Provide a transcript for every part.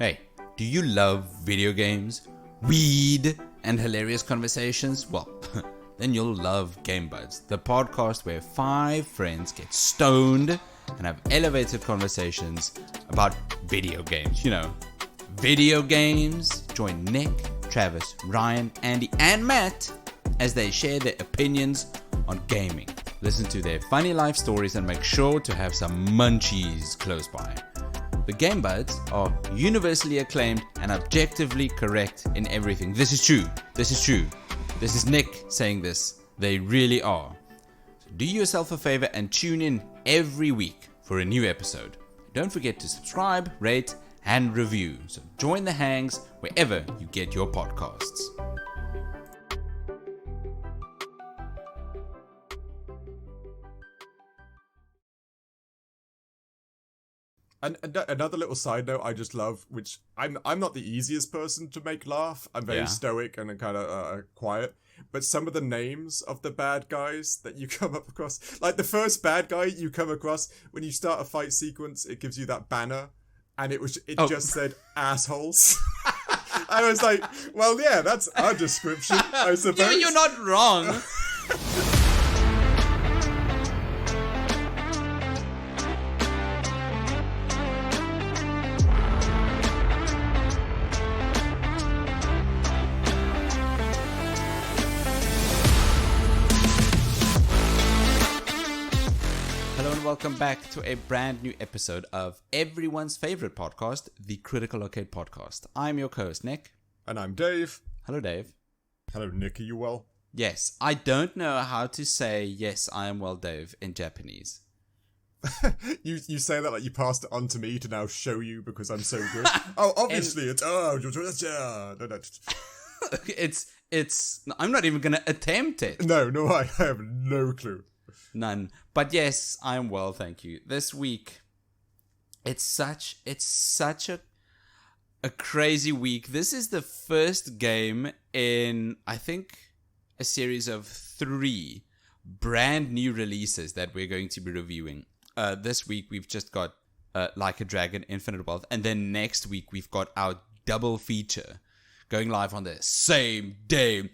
Hey, do you love video games, weed, and hilarious conversations? Well, then you'll love Game Buds, the podcast where 5 friends get stoned and have elevated conversations about video games. You know, video games. Join Nick, Travis, Ryan, Andy, and Matt as they share their opinions on gaming. Listen to their funny life stories and make sure to have some munchies close by. The Game Buds are universally acclaimed and objectively correct in everything. This is true. This is true. This is Nick saying this. They really are. So do yourself a favor and tune in every week for a new episode. Don't forget to subscribe, rate, and review. So join the hangs wherever you get your podcasts. And another little side note I just love, which I'm not the easiest person to make laugh. I'm very stoic and kind of quiet. But some of the names of the bad guys that you come up across, like the first bad guy you come across, when you start a fight sequence, it gives you that banner, and it just said assholes. I was like, well, yeah, that's our description, I suppose. You're not wrong. Welcome back to a brand new episode of everyone's favorite podcast, the Critical Arcade Podcast. I'm your co-host, Nick. And I'm Dave. Hello, Dave. Hello, Nick. Are you well? Yes. I don't know how to say, yes, I am well, Dave, in Japanese. You say that like you passed it on to me to now show you because I'm so good. Oh, obviously, it's... I'm not even going to attempt it. No, I have no clue. None. But yes, I'm well, thank you. This week, it's such a crazy week. This is the first game in, I think, a series of 3 brand new releases that we're going to be reviewing. This week, we've just got Like a Dragon, Infinite Wealth. And then next week, we've got our double feature going live on the same day.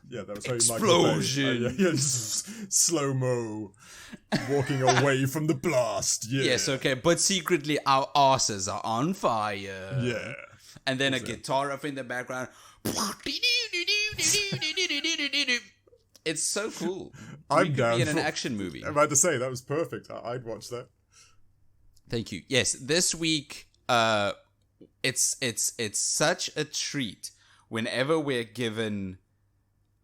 Yeah, that was very explosion. Yeah, slow-mo, walking away from the blast. Yeah. Yes, okay, but secretly our asses are on fire. Yeah. And then a guitar up in the background. It's so cool. I'm down. Be in an action movie. I'm about to say that was perfect. I'd watch that. Thank you. Yes, this week, it's such a treat whenever we're given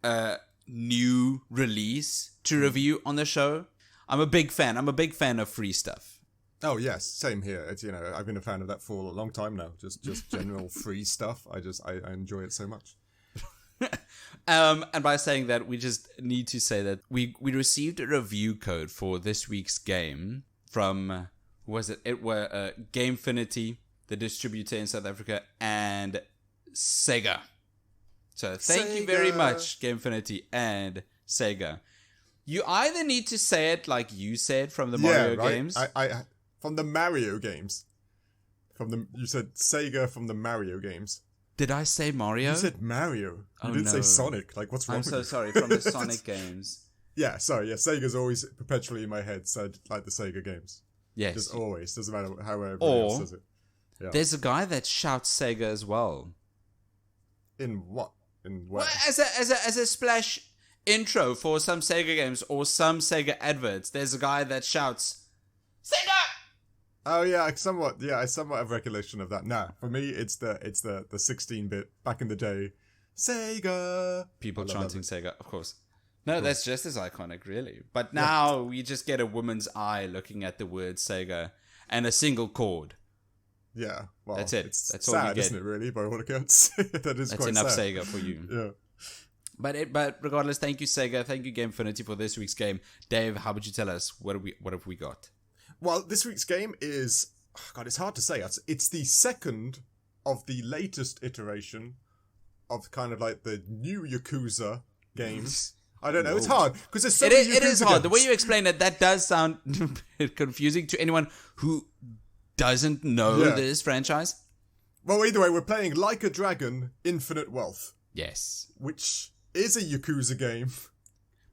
a new release to review on the show. I'm a big fan of free stuff. Oh yes, same here. It's, I've been a fan of that for a long time now. Just general free stuff. I enjoy it so much. And by saying that, we just need to say that we received a review code for this week's game from it were Gamefinity, the distributor in South Africa, and SEGA. So thank you very much, Gamefinity and SEGA. You either need to say it like you said from the Mario games. I from the Mario games. You said SEGA from the Mario games. Did I say Mario? You said Mario. You didn't say Sonic. Like, what's wrong with you? I'm so sorry, from the Sonic games. Yeah, sorry. Yeah, Sega's always perpetually in my head, so like the Sega games. Yes. Just always. Doesn't matter how everybody else says it. Yeah. There's a guy that shouts Sega as well. In what? Well, as a splash intro for some Sega games or some Sega adverts, there's a guy that shouts Sega. Oh yeah, I somewhat have recollection of that. Nah, for me it's the 16-bit back in the day. Sega. People chanting Sega, of course. No, that's just as iconic, really. But now we just get a woman's eye looking at the word Sega and a single chord. Yeah, well, that's it. It's that's sad, all you get. Isn't it? Really, by all accounts, that's quite enough sad. Sega for you. Yeah. But regardless, thank you Sega, thank you Gamefinity for this week's game. Dave, how would you tell us what have we got? Well, this week's game is it's hard to say. It's the second of the latest iteration of kind of like the new Yakuza games. I don't know. It's hard because there's so many Yakuza It is hard. games. The way you explain it, that does sound confusing to anyone who doesn't know Yeah. this franchise? Well, either way, we're playing Like a Dragon Infinite Wealth, Yes. which is a Yakuza game.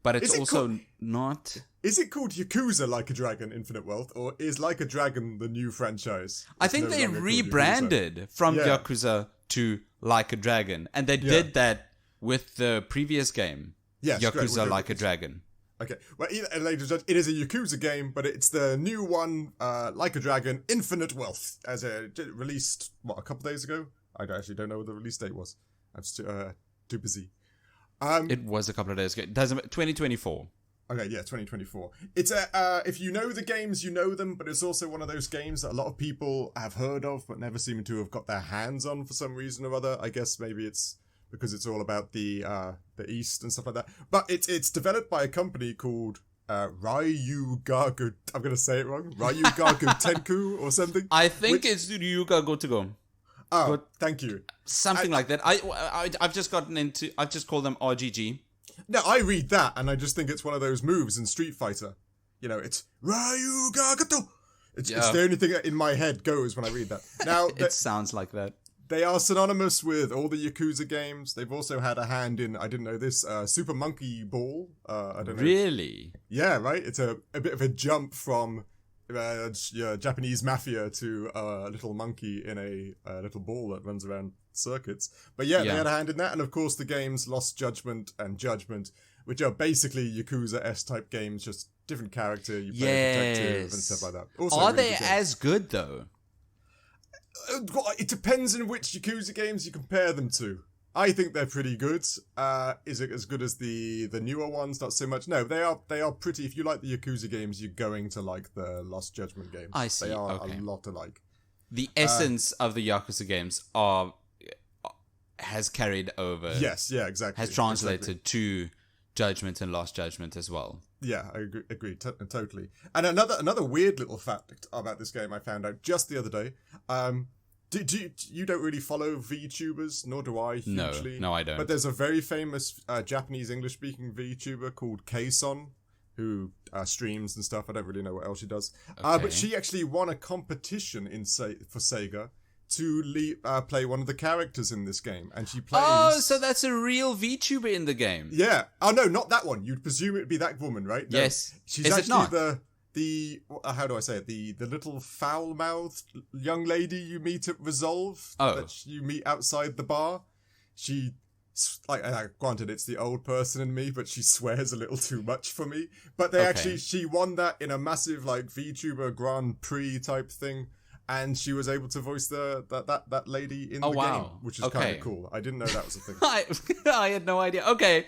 But it's Is it also not... Is it called Yakuza Like a Dragon Infinite Wealth, or is Like a Dragon the new franchise? I It's think no they longer called rebranded from Yeah. Yakuza to Like a Dragon. And they did that with the previous game, Yes, Yakuza correct. Like a Dragon. Okay, well, ladies and gentlemen, it is a Yakuza game, but it's the new one, Like a Dragon Infinite Wealth, as released, a couple days ago? I actually don't know what the release date was. I'm too busy. It was a couple of days ago. 2024. Okay, yeah, 2024. It's if you know the games, you know them, but it's also one of those games that a lot of people have heard of, but never seem to have got their hands on for some reason or other. I guess maybe it's because it's all about the East and stuff like that. But it's developed by a company called Ryu Ga Gotoku. I'm gonna say it wrong. Ryu Ga Gotoku or something. I think it's Ryu Ga Gotoku. Oh, thank you. Something like that. I've just gotten into... I've just called them RGG. No, I read that and I just think it's one of those moves in Street Fighter. You know, it's Ryu Ga Gotoku. It's the only thing that in my head goes when I read that. Now, It sounds like that. they are synonymous with all the Yakuza games. They've also had a hand in, I didn't know this, Super Monkey Ball. I don't know. Really? Yeah, right? It's a bit of a jump from Japanese mafia to a little monkey in a little ball that runs around circuits. But yeah, they had a hand in that. And of course the games Lost Judgment and Judgment, which are basically Yakuza-S type games, just different character, you play a detective and stuff like that. Also, Are really they good games. as good though? It depends on which Yakuza games you compare them to. I think they're pretty good. Is it as good as the newer ones? Not so much. No, they are pretty. If you like the Yakuza games, you're going to like the Lost Judgment games. I see. They are Okay. a lot alike. The essence of the Yakuza games has carried over. Yes, yeah, exactly. Has translated to Judgment and Lost Judgment as well. Yeah, I agree totally. And another weird little fact about this game I found out just the other day. You don't really follow VTubers, nor do I hugely. No, I don't. But there's a very famous Japanese English-speaking VTuber called Kason, who streams and stuff. I don't really know what else she does. But she actually won a competition for SEGA to play one of the characters in this game, and she plays. Oh, so that's a real VTuber in the game. Yeah. Oh no, not that one. You'd presume it'd be that woman, right? No, Yes. She's Is it actually not? the how do I say it? The little foul-mouthed young lady you meet at Resolve. Oh. That you meet outside the bar. She. Granted, it's the old person in me, but she swears a little too much for me. But she won that in a massive VTuber Grand Prix type thing, and she was able to voice that lady in the game, which is kind of cool. I didn't know that was a thing. I had no idea. Okay,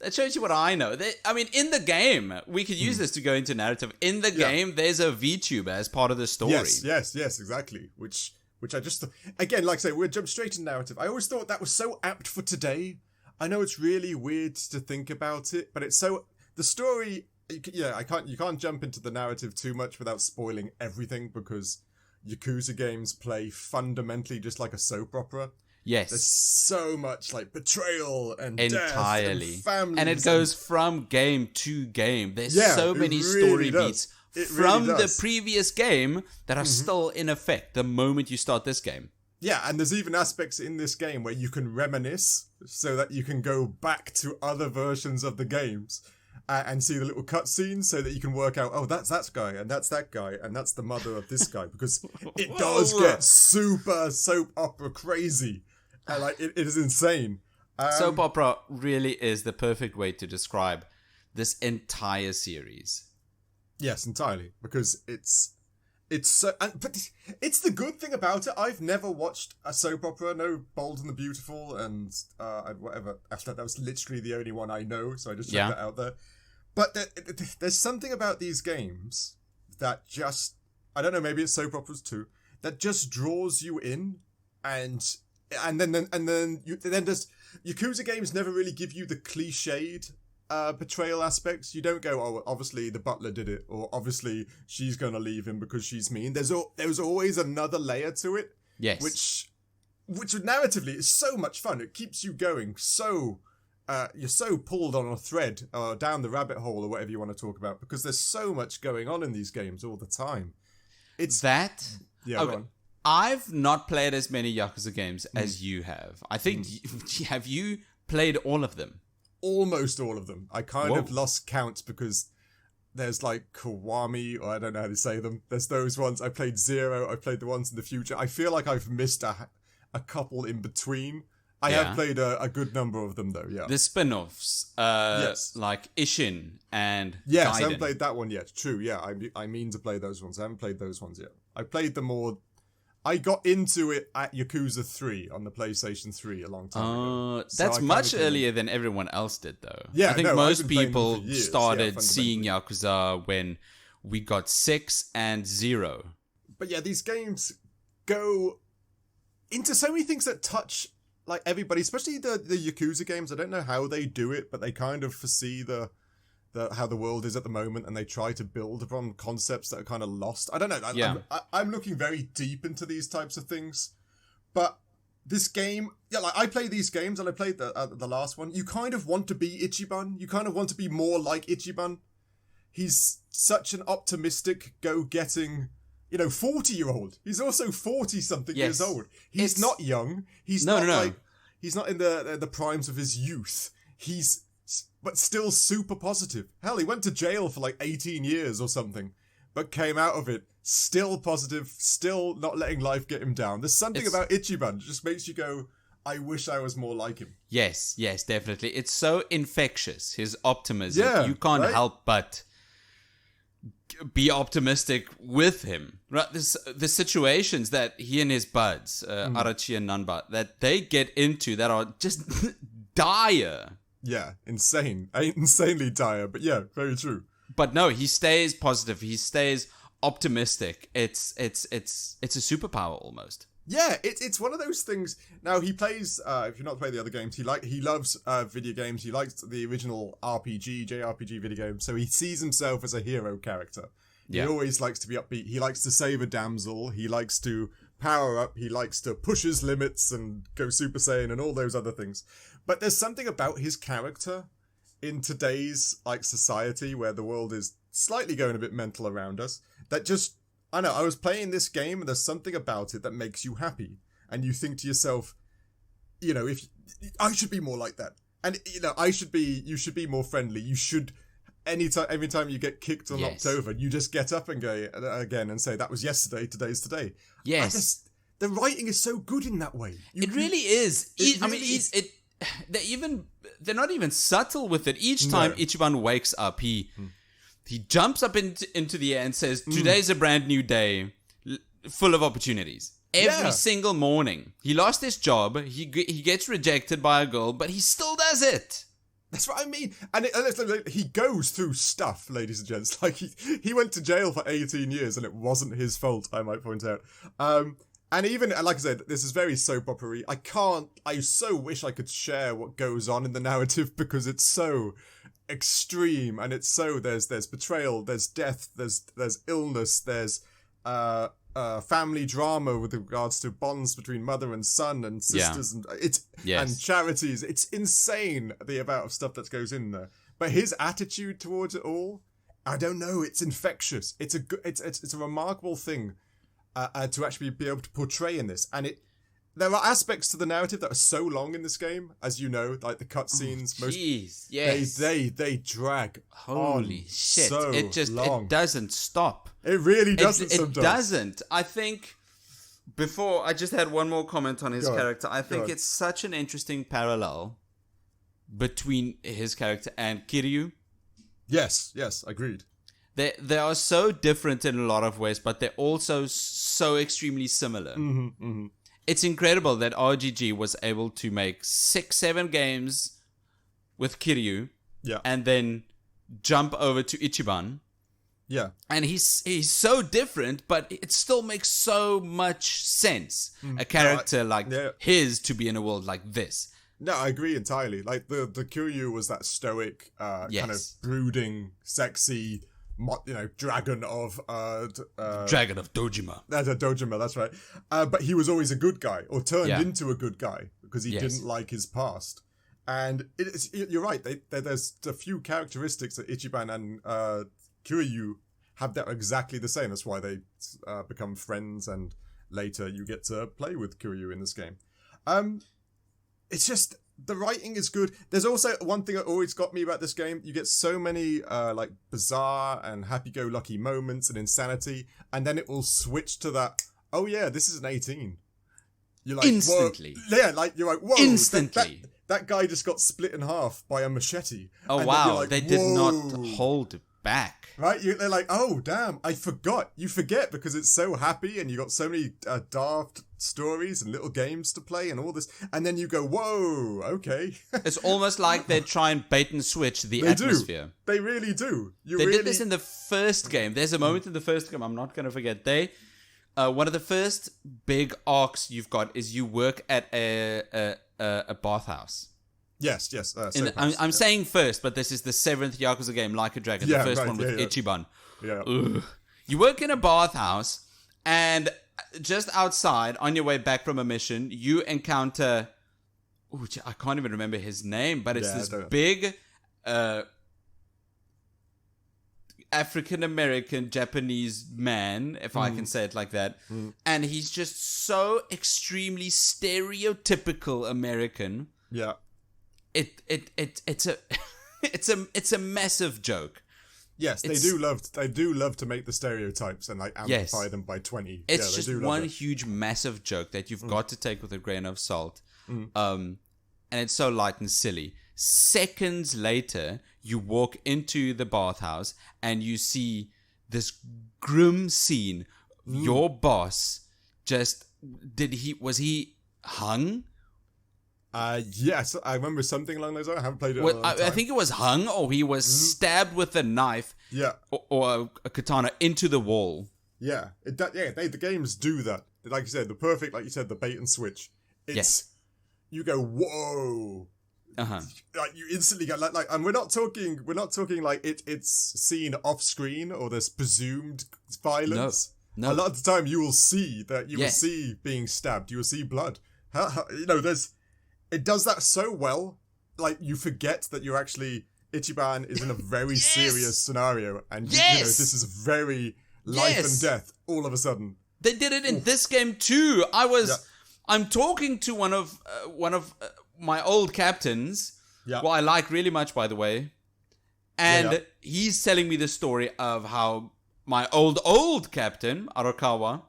that shows you what I know. In the game, we could use this to go into narrative. In the game, there's a VTuber as part of the story. Yes, exactly. Which I just, again, like I say, we'll jump straight to narrative. I always thought that was so apt for today. I know it's really weird to think about it, but it's so, the story, you can't jump into the narrative too much without spoiling everything, because Yakuza games play fundamentally just like a soap opera. Yes. There's so much betrayal and entirely death and families. And it goes from game to game. There's so many really story does. beats It from really the does. previous game that are still in effect the moment you start this game. Yeah, and there's even aspects in this game where you can reminisce so that you can go back to other versions of the games and see the little cutscenes so that you can work out, oh, that's that guy, and that's that guy, and that's the mother of this guy, because it does get super soap opera crazy. It is insane. Soap opera really is the perfect way to describe this entire series. Yes, entirely, because it's so, but it's the good thing about it. I've never watched a soap opera. No, Bold and the Beautiful and whatever. After that was literally the only one I know, so I just checked that out there. But there's something about these games that just, I don't know, maybe it's soap operas too, that just draws you in, and then there's Yakuza games never really give you the cliched betrayal aspects. You don't go, oh, obviously the butler did it, or obviously she's gonna leave him because she's mean. There's always another layer to it. Yes. Which narratively is so much fun. It keeps you going. So you're so pulled on a thread or down the rabbit hole or whatever you want to talk about, because there's so much going on in these games all the time. It's that Yeah, Okay. go on. I've not played as many Yakuza games as you have. I think, have you played all of them? Almost all of them. I kind of Whoa. lost count because there's like Kiwami, or I don't know how to say them. There's those ones. I played Zero. I played the ones in the future. I feel like I've missed a couple in between. I have played a good number of them though, yeah. The spin-offs, Yes. like Ishin and Yes, Gaiden. I haven't played that one yet. True, yeah. I mean to play those ones. I haven't played those ones yet. I played them more... I got into it at Yakuza 3 on the PlayStation 3 a long time ago. So That's I much kinda earlier than everyone else did, though. Yeah, I think no, I've most been playing them people for years, started yeah, seeing Yakuza when we got 6 and 0. But yeah, these games go into so many things that touch like everybody, especially the Yakuza games. I don't know how they do it, but they kind of foresee the how the world is at the moment, and they try to build upon concepts that are kind of lost. I don't know. I'm looking very deep into these types of things, but this game, yeah, like I play these games, and I played the last one. You kind of want to be Ichiban. You kind of want to be more like Ichiban. He's such an optimistic, go-getting, 40-year-old. He's also 40-something years old. He's not young. He's not in the primes of his youth. But still super positive. Hell, he went to jail for like 18 years or something, but came out of it still positive, still not letting life get him down. There's something about Ichiban that just makes you go, I wish I was more like him. Yes, definitely. It's so infectious, his optimism. Yeah, you can't right? help but be optimistic with him. Right? The situations that he and his buds, Arachi and Nanba, that they get into that are just dire. Yeah, insanely dire, but yeah, very true. But no, he stays positive. He stays optimistic. It's a superpower almost. Yeah, it's one of those things. Now he plays. If you're not playing the other games, he loves video games. He likes the original JRPG video games. So he sees himself as a hero character. Yeah. He always likes to be upbeat. He likes to save a damsel. He likes to power up. He likes to push his limits and go Super Saiyan and all those other things. But there's something about his character in today's society where the world is slightly going a bit mental around us that just, I know, I was playing this game and there's something about it that makes you happy. And you think to yourself, if I should be more like that. And, you should be more friendly. You should, every time you get kicked or knocked over, you just get up and go again and say, that was yesterday, today's today. Yes. The writing is so good in that way. It really is. They're not even subtle with it. Each time Ichiban wakes up, he jumps up into the air and says, today's a brand new day, full of opportunities. Every single morning. He lost his job, he gets rejected by a girl, but he still does it. That's what I mean. And he goes through stuff, ladies and gents. Like, he went to jail for 18 years, and it wasn't his fault, I might point out. And even, like I said, this is very soap opera-y. I so wish I could share what goes on in the narrative because it's so extreme and it's so, there's betrayal, there's death, there's illness, there's family drama with regards to bonds between mother and son and sisters and charities. It's insane the amount of stuff that goes in there. But his attitude towards it all, I don't know, it's infectious. It's a remarkable thing. To actually be able to portray in this, and there are aspects to the narrative that are so long in this game, as you know, like the cutscenes. They drag. Holy shit! So long. It doesn't stop. It really doesn't. It doesn't. I think. Before I just had one more comment on his character. I think it's such an interesting parallel between his character and Kiryu. Yes, agreed. They are so different in a lot of ways, but they're also so extremely similar. It's incredible that RGG was able to make 6-7 games with Kiryu, and then jump over to Ichiban. Yeah, and he's so different, but it still makes so much sense. A character his to be in a world like this. No, I agree entirely. Like the Kiryu was that stoic, kind of brooding, sexy. Dragon of Dojima. That's a Dojima, that's right. But he was always a good guy, or turned into a good guy, because he didn't like his past. And you're right, there's a few characteristics that Ichiban and Kiryu have that exactly the same. That's why they become friends, and later you get to play with Kiryu in this game. It's just, the writing is good. There's also one thing that always got me about this game. You get so many like bizarre and happy-go-lucky moments and insanity, and then it will switch to that, oh yeah, this is an 18. You're like, instantly. Whoa. Yeah, like you're like, whoa, instantly. That guy just got split in half by a machete. Oh wow, like, they did not hold back. Right? They're like, oh damn, I forgot. You forget because it's so happy, and you got so many daft stories and little games to play and all this, and then you go, whoa, okay. It's almost like they try and bait and switch the atmosphere. They really do. They did this in the first game. There's a moment in the first game I'm not going to forget. One of the first big arcs you've got is you work at a bathhouse. Yes. I'm saying first, but this is the 7th Yakuza game, Like a Dragon. The first one with Ichiban. Yeah. Ugh. You work in a bathhouse, and just outside, on your way back from a mission, you encounter... Ooh, I can't even remember his name, but it's this big... African-American Japanese man, if I can say it like that. And he's just so extremely stereotypical American. Yeah. It's a massive joke. Yes, they do love to make the stereotypes and like amplify them by 20. It's just one huge massive joke that you've got to take with a grain of salt. And it's so light and silly. Seconds later, you walk into the bathhouse and you see this grim scene. Your boss was he hung? Yes, I remember something along those lines. I haven't played it in a long time. I think it was hung, or he was stabbed with a knife, or a katana into the wall. Yeah, the games do that. Like you said, the bait and switch. You go, whoa. Like you instantly go like, and we're not talking like it's seen off screen or there's presumed violence. No. A lot of the time you will see being stabbed. You will see blood. It does that so well. Like you forget that you're actually Ichiban is in a very serious scenario, and this is very life and death. All of a sudden, they did it in this game too. I'm talking to one of my old captains, who I like really much, by the way, and he's telling me the story of how my old captain Arakawa,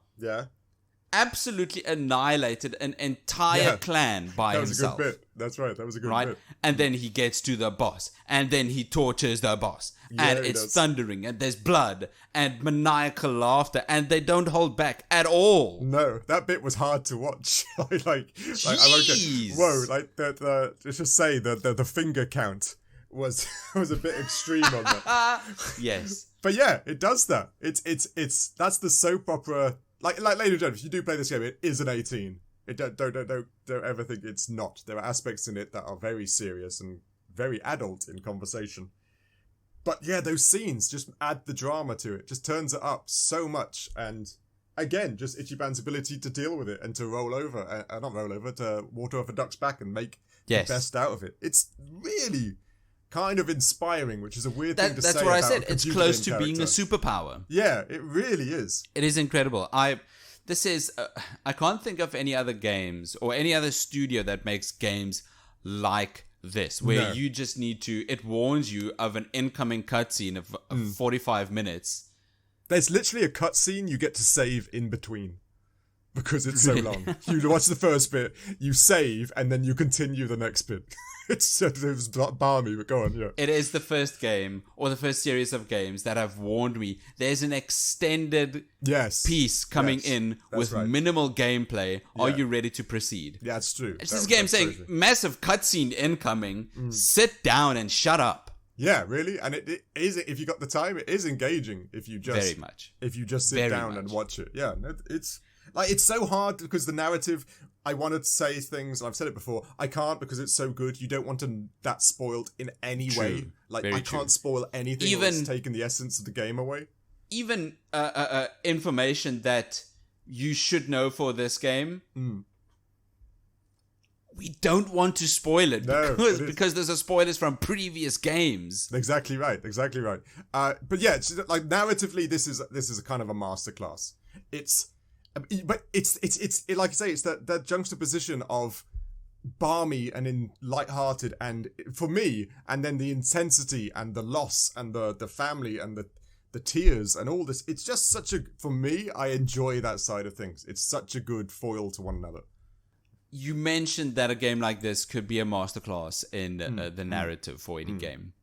absolutely annihilated an entire clan by himself. That was a good bit. That's right. That was a good bit. And then he gets to the boss, and then he tortures the boss, and it's thundering, and there's blood, and maniacal laughter, and they don't hold back at all. No, that bit was hard to watch. Jeez. Whoa, like let's just say the finger count was a bit extreme on that. Yes. But yeah, it does that. It's that's the soap opera. Like, ladies and gentlemen, if you do play this game, it is an 18. Don't ever think it's not. There are aspects in it that are very serious and very adult in conversation. But yeah, those scenes just add the drama to it. Just turns it up so much. And again, just Ichiban's ability to deal with it and to to water off a duck's back and make the best out of it. It's really kind of inspiring, which is a weird thing to say. That's what I said. It's close to being a superpower. Yeah, it really is. It is incredible. I can't think of any other games or any other studio that makes games like this, where you just need to. It warns you of an incoming cutscene of 45 minutes. There's literally a cutscene you get to save in between. Because it's so long. You watch the first bit, you save, and then you continue the next bit. It was balmy, but go on, yeah. It is the first game, or the first series of games that have warned me. There's an extended piece coming in with minimal gameplay. Are you ready to proceed? Yeah, it's true. It's this game saying, massive cutscene incoming, sit down and shut up. Yeah, really? And it is, if you got the time, it is engaging if you just... Very much. If you just sit down and watch it. Yeah, it's... Like, it's so hard because the narrative, I want to say things, and I've said it before, I can't because it's so good. You don't want that spoiled in any way. Like, I can't spoil anything that's taken the essence of the game away. Even information that you should know for this game we don't want to spoil it No, because there's a spoilers from previous games. Exactly right. But yeah, it's, like narratively, this is a kind of a masterclass. It's like I say, it's that juxtaposition of balmy and lighthearted, and for me, and then the intensity and the loss and the family and the tears and all this. It's just for me, I enjoy that side of things. It's such a good foil to one another. You mentioned that a game like this could be a masterclass in the narrative for any game.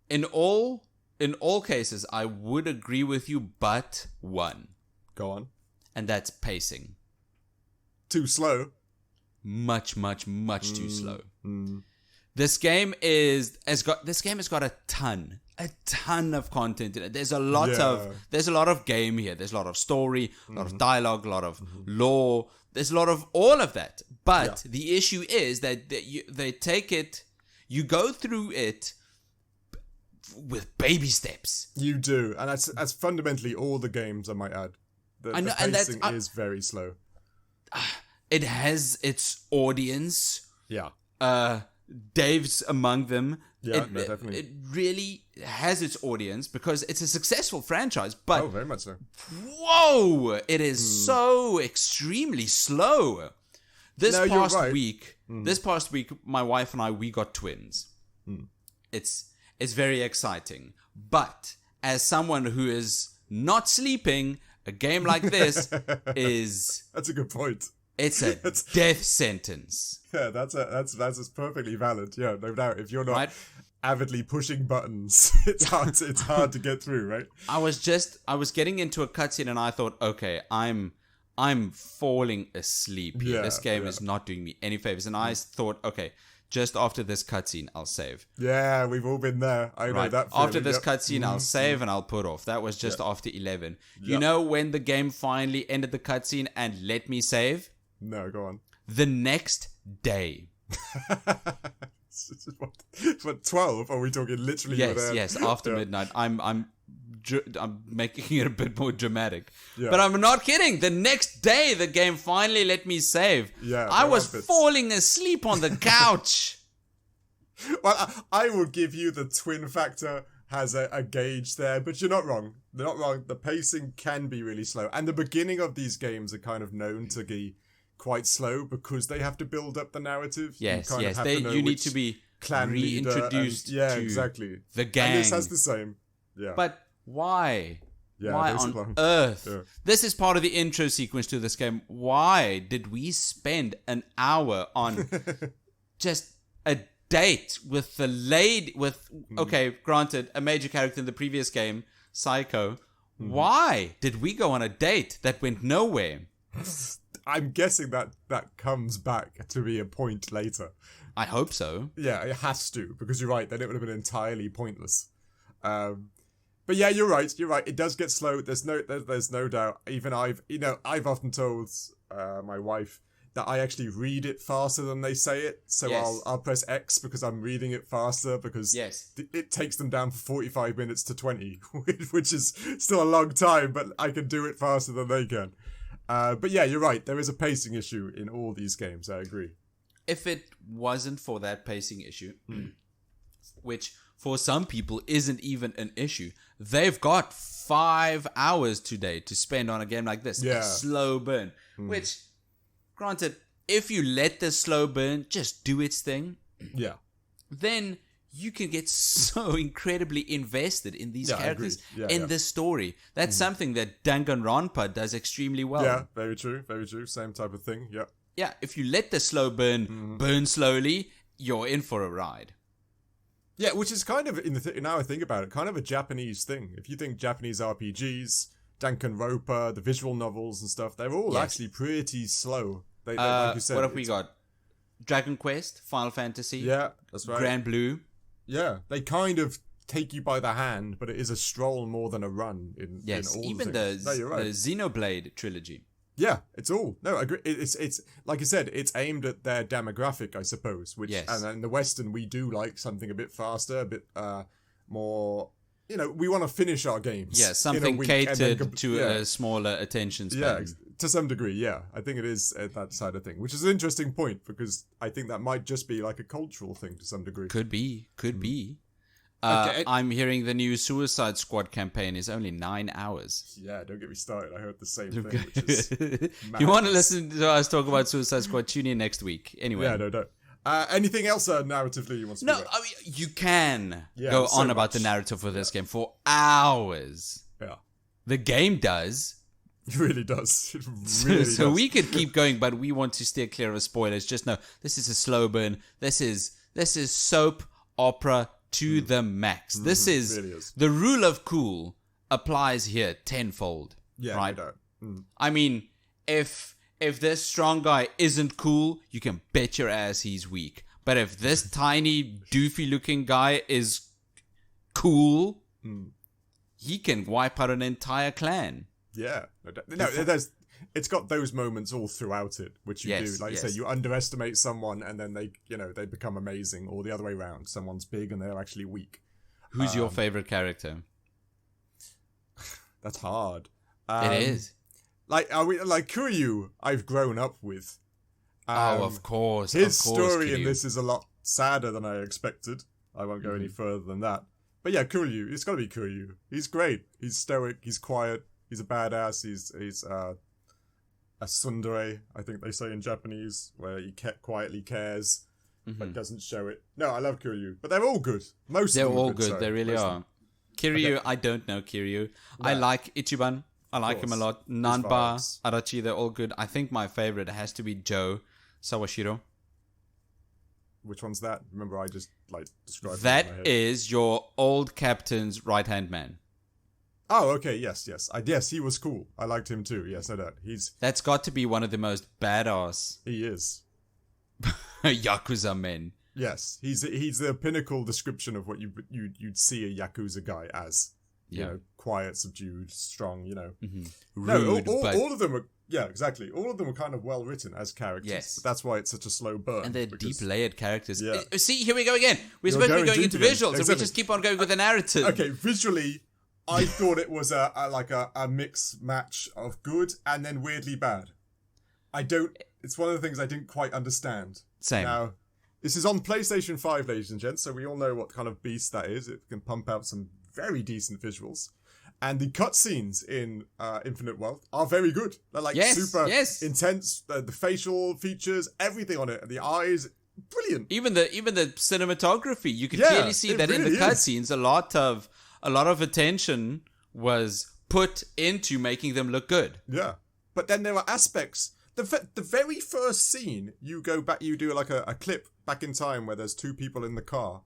In all cases, I would agree with you, but one. Go on. And that's pacing. Too slow. Much too slow. This game has got a ton of content in it. There's a lot of game here. There's a lot of story, a lot of dialogue, a lot of lore. There's a lot of all of that. But the issue is that they take it, you go through it with baby steps. You do, and that's fundamentally all the games, I might add. The pacing is very slow. It has its audience. Yeah. Dave's among them. Yeah, definitely. It really has its audience because it's a successful franchise. But very much so. Whoa! It is so extremely slow. This past week, my wife and I, we got twins. It's very exciting. But as someone who is not sleeping, a game like this is... That's a good point. It's a death sentence. Yeah, that's perfectly valid. Yeah, no doubt. If you're not avidly pushing buttons, it's hard to get through, right? I was getting into a cutscene and I thought, okay, I'm falling asleep here. This game is not doing me any favors. And I thought, okay, just after this cutscene, I'll save. Yeah, we've all been there. I know that feeling. After this cutscene, I'll save and I'll put off. That was just after 11. You know when the game finally ended the cutscene and let me save? No, go on. The next day. What, 12? Are we talking literally? Yes, after midnight. I'm making it a bit more dramatic. Yeah. But I'm not kidding. The next day, the game finally let me save. Yeah, I was falling asleep on the couch. Well, I will give you the twin factor has a gauge there, but you're not wrong. They're not wrong. The pacing can be really slow. And the beginning of these games are kind of known to be quite slow because they have to build up the narrative. Yes. You need to be reintroduced to exactly. the gang. And this has the same. Yeah. But why? Yeah, why on earth? Yeah. This is part of the intro sequence to this game. Why did we spend an hour on just a date with the lady okay, granted, a major character in the previous game, Psycho. Why did we go on a date that went nowhere? I'm guessing that comes back to be a point later. I hope so. Yeah, it has to, because you're right, then it would have been entirely pointless. But yeah, you're right. It does get slow. There's no doubt. Even I've often told my wife that I actually read it faster than they say it. So I'll press X because I'm reading it faster because it takes them down from 45 minutes to 20, which is still a long time, but I can do it faster than they can. But yeah, you're right. There is a pacing issue in all these games. I agree. If it wasn't for that pacing issue, which for some people isn't even an issue, they've got 5 hours today to spend on a game like this. Yeah. A slow burn. Which, granted, if you let the slow burn just do its thing, then you can get so incredibly invested in these characters, this story. That's something that Danganronpa does extremely well. Yeah, very true. Same type of thing, Yeah, if you let the slow burn burn slowly, you're in for a ride. Yeah, which is kind of, now I think about it, kind of a Japanese thing. If you think Japanese RPGs, Danganronpa, the visual novels and stuff, they're all actually pretty slow. They like you said, what have we got? Dragon Quest, Final Fantasy. Yeah, that's right. Grand Blue. Yeah, they kind of take you by the hand, but it is a stroll more than a run. In all even the Xenoblade trilogy. Yeah, it's all. No, I agree. It's like I said, it's aimed at their demographic, I suppose. Which, and in the Western, we do like something a bit faster, a bit more we want to finish our games. Yeah, something catered to a smaller attention span. Yeah, to some degree, yeah. I think it is that side of thing, which is an interesting point because I think that might just be like a cultural thing to some degree. Could be. Okay. I'm hearing the new Suicide Squad campaign is only 9 hours. Yeah, don't get me started. I heard the same thing, which is You want to listen to us talk about Suicide Squad? Tune in next week. Anyway. Yeah, no. Anything else narratively you want to speak about? I mean, you can go on about the narrative for this game for hours. Yeah. The game does. It really does. It really does. So we could keep going, but we want to steer clear of spoilers. Just know, this is a slow burn. This is soap opera to the max. This is, really is. The rule of cool applies here tenfold. Yeah, right? No. I mean, if this strong guy isn't cool, you can bet your ass he's weak. But if this tiny, doofy-looking guy is cool, he can wipe out an entire clan. Yeah. It's got those moments all throughout it, which you do. Like you say, you underestimate someone and then they become amazing, or the other way around. Someone's big and they're actually weak. Who's your favorite character? That's hard. It is. Like Kiryu, I've grown up with. Of course. His story Kiryu. in this is a lot sadder than I expected. I won't go any further than that. But yeah, Kiryu. It's got to be Kiryu. He's great. He's stoic. He's quiet. He's a badass. He's a tsundere, I think they say in Japanese, where he quietly cares but doesn't show it. No, I love Kiryu, but they're all good. They're all good. They really are. Kiryu, okay. I don't know Kiryu. No. I like Ichiban. I like him a lot. Nanba, Arachi, they're all good. I think my favorite has to be Joe Sawashiro. Which one's that? Remember, I just described that. That is your old captain's right-hand man. Oh, okay, yes. Yes, he was cool. I liked him too. Yes, no doubt. That's got to be one of the most badass. He is. Yakuza men. Yes, he's the pinnacle description of what you'd see a Yakuza guy as. You know, quiet, subdued, strong. Rude. All of them are. Yeah, exactly. All of them are kind of well written as characters. Yes. But that's why it's such a slow burn. And they're deep layered characers. Yeah. See, here we go again. We're supposed to be going into visuals, and we just keep on going with the narrative. Okay, visually. I thought it was a mix match of good and then weirdly bad. It's one of the things I didn't quite understand. Same. Now, this is on PlayStation 5, ladies and gents, so we all know what kind of beast that is. It can pump out some very decent visuals. And the cutscenes in Infinite Wealth are very good. They're super intense. The facial features, everything on it, the eyes, brilliant. Even the cinematography, you can clearly see that really in the cutscenes, a lot of attention was put into making them look good. Yeah. But then there are aspects. The very first scene, you go back, you do like a clip back in time where there's two people in the car.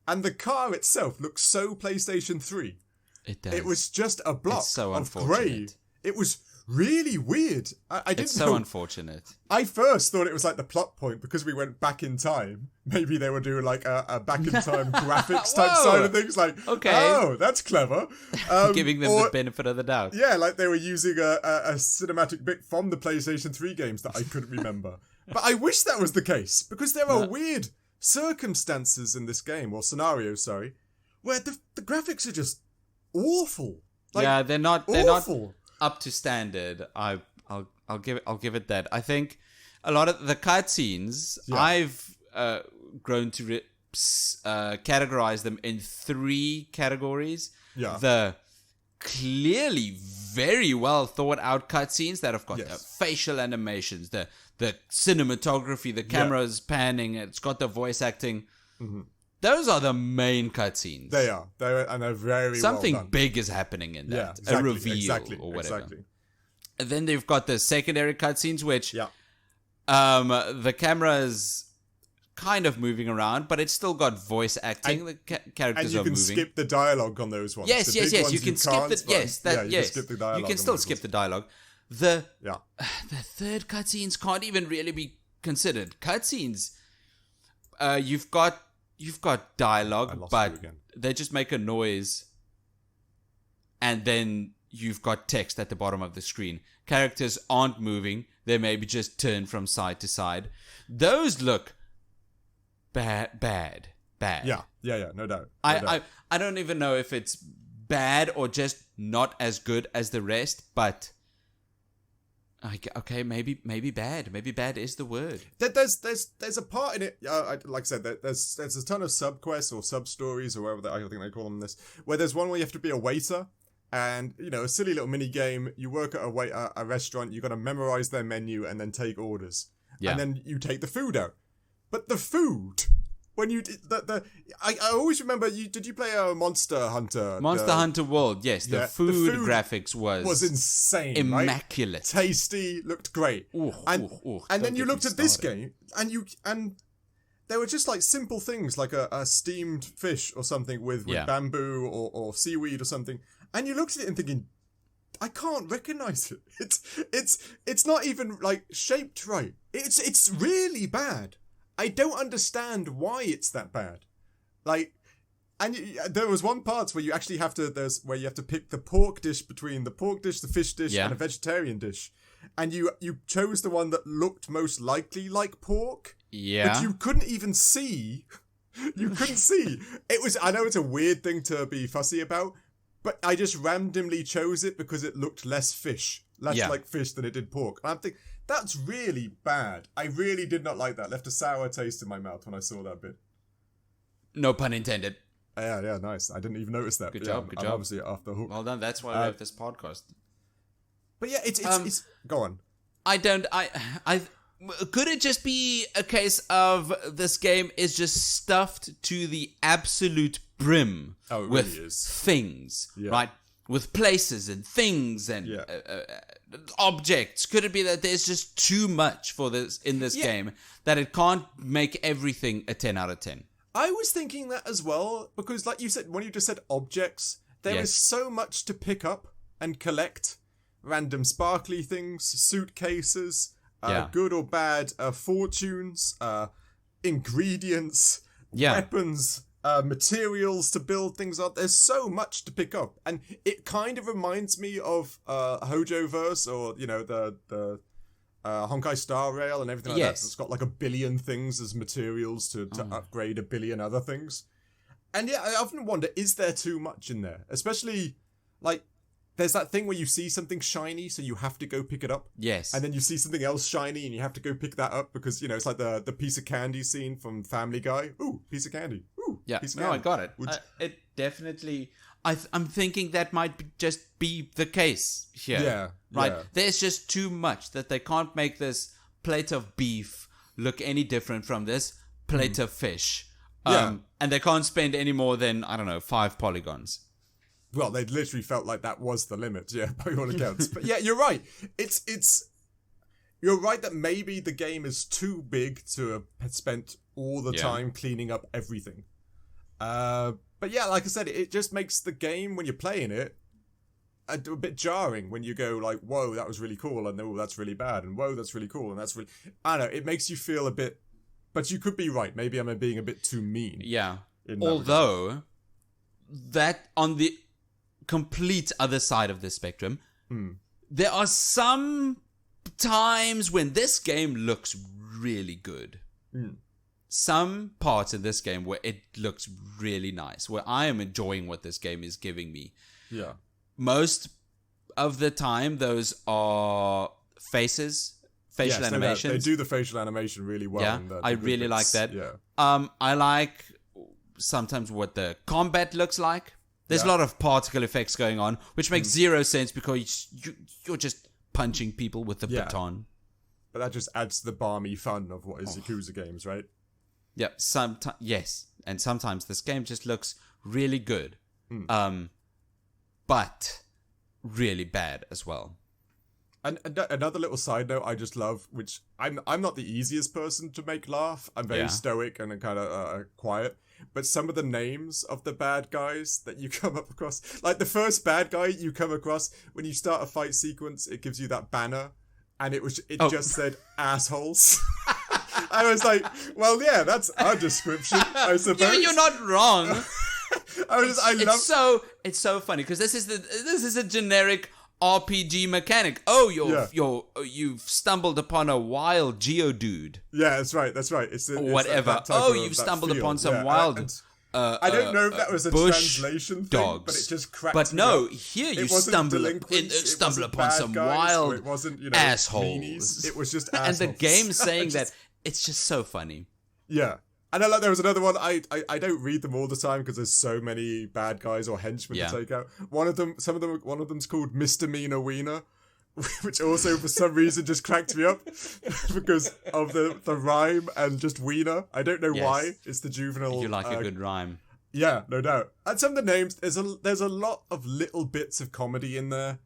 And the car itself looks so PlayStation 3. It does. It was just a block of unfortunate. Grey. It was really weird. I didn't It's so unfortunate. I first thought it was like the plot point because we went back in time. Maybe they were doing like a back in time graphics type side of things. Like, okay. Oh, that's clever. Giving them the benefit of the doubt. Yeah, like they were using a cinematic bit from the PlayStation 3 games that I couldn't remember. But I wish that was the case because there are weird circumstances in this game, or scenarios, sorry, where the graphics are just awful. They're not up to standard. I'll give it that. I think a lot of the cutscenes I've grown to categorize them in 3 categories. Yeah. The clearly very well thought out cutscenes that have got the facial animations, the cinematography, the camera's panning, it's got the voice acting. Mm-hmm. Those are the main cutscenes. They are. They're very Something well done. big is happening in that. Yeah, exactly, a reveal or whatever. Exactly. And then they've got the secondary cutscenes, which the camera is kind of moving around, but it's still got voice acting. The characters are moving. And you can skip the dialogue on those ones. Yes. You can skip the you can skip the dialogue. You can still skip the dialogue. The third cutscenes can't even really be considered cutscenes. You've got dialogue, but they just make a noise, and then you've got text at the bottom of the screen. Characters aren't moving; they maybe just turn from side to side. Those look bad. Yeah, no doubt. I don't even know if it's bad or just not as good as the rest, but okay, maybe bad. Maybe bad is the word. There's a part in it. Like I said, there's a ton of subquests or sub stories or whatever I think they call them. This where there's one where you have to be a waiter, and a silly little mini game. You work at a restaurant. You got to memorize their menu and then take orders. Yeah. And then you take the food out. But the food, when you I always remember did you play Monster Hunter? Monster Hunter World, yes. The food graphics was insane, immaculate, right? Tasty, looked great. And then you looked at this game, and there were just like simple things like a steamed fish or something with bamboo or seaweed or something, and you looked at it and thinking, I can't recognize it. It's not even like shaped right. It's really bad. I don't understand why it's that bad. Like, and there was one part where you actually have to pick the pork dish between the pork dish, the fish dish, and a vegetarian dish, and you chose the one that looked most likely like pork. Yeah, but you couldn't even see. You couldn't see. It was. I know it's a weird thing to be fussy about, but I just randomly chose it because it looked less like fish than it did pork. And I'm thinking, that's really bad. I really did not like that. Left a sour taste in my mouth when I saw that bit. No pun intended. Yeah, nice. I didn't even notice that. Good job. I'm obviously off the hook. Well done. That's why we have this podcast. But yeah, it's go on. Could it just be a case of this game is just stuffed to the absolute brim with things, right? With places and things and objects. Could it be that there's just too much for this in this game that it can't make everything a 10 out of 10? I was thinking that as well, because like you said, when you just said objects, there is so much to pick up and collect. Random sparkly things, suitcases, good or bad fortunes, ingredients, weapons, materials to build things up. There's so much to pick up, and it kind of reminds me of Hojoverse, or the Honkai Star Rail and everything like that. So it's got like a billion things as materials to upgrade a billion other things. And yeah, I often wonder, is there too much in there? Especially like there's that thing where you see something shiny, so you have to go pick it up. Yes. And then you see something else shiny, and you have to go pick that up because, it's like the piece of candy scene from Family Guy. Ooh, piece of candy. Ooh, piece of candy. I got it. It definitely... I'm thinking that might just be the case here. Yeah. Right? Yeah. There's just too much that they can't make this plate of beef look any different from this plate of fish. And they can't spend any more than, 5 polygons. Well, they literally felt like that was the limit, by all accounts. But yeah, you're right. You're right that maybe the game is too big to have spent all the time cleaning up everything. But yeah, like I said, it just makes the game, when you're playing it, a bit jarring when you go like, whoa, that was really cool, and oh, that's really bad, and whoa, that's really cool, and that's really... I don't know, it makes you feel a bit... But you could be right. Maybe I'm being a bit too mean. Yeah. Although, that on the complete other side of the spectrum, there are some times when this game looks really good. Some parts of this game where it looks really nice, where I am enjoying what this game is giving me. Yeah. Most of the time, those are facial animations. They do the facial animation really well. Yeah, I really like that. Yeah. I like sometimes what the combat looks like. There's a lot of particle effects going on, which makes zero sense because you're just punching people with a baton. But that just adds to the balmy fun of what is Yakuza games, right? Yeah, yes. And sometimes this game just looks really good. But really bad as well. And another little side note I just love, which I'm not the easiest person to make laugh. I'm very stoic and kind of quiet. But some of the names of the bad guys that you come up across, like the first bad guy you come across, when you start a fight sequence, it gives you that banner, and it just said assholes. I was like, well, yeah, that's our description, I suppose. You're not wrong. It's so funny because this is a generic RPG mechanic. You've stumbled upon a wild Geodude. Yeah, that's right. It's whatever. You've stumbled upon some wild I don't know if that was a bush translation thing, dogs. but it just cracked But me no, up. here It you wasn't stumble delinquents, upon some bad guys, wild it wasn't, assholes. meanies. It was just and assholes. the game saying that, it's just so funny. Yeah. And there was another one. I don't read them all the time because there's so many bad guys or henchmen to take out. One of them's called Misdemeanor Wiener, which also for some reason just cracked me up because of the rhyme and just Wiener. I don't know why. It's the juvenile. You like a good rhyme. Yeah, no doubt. And some of the names, there's a lot of little bits of comedy in there,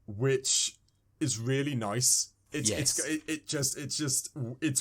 which is really nice. It's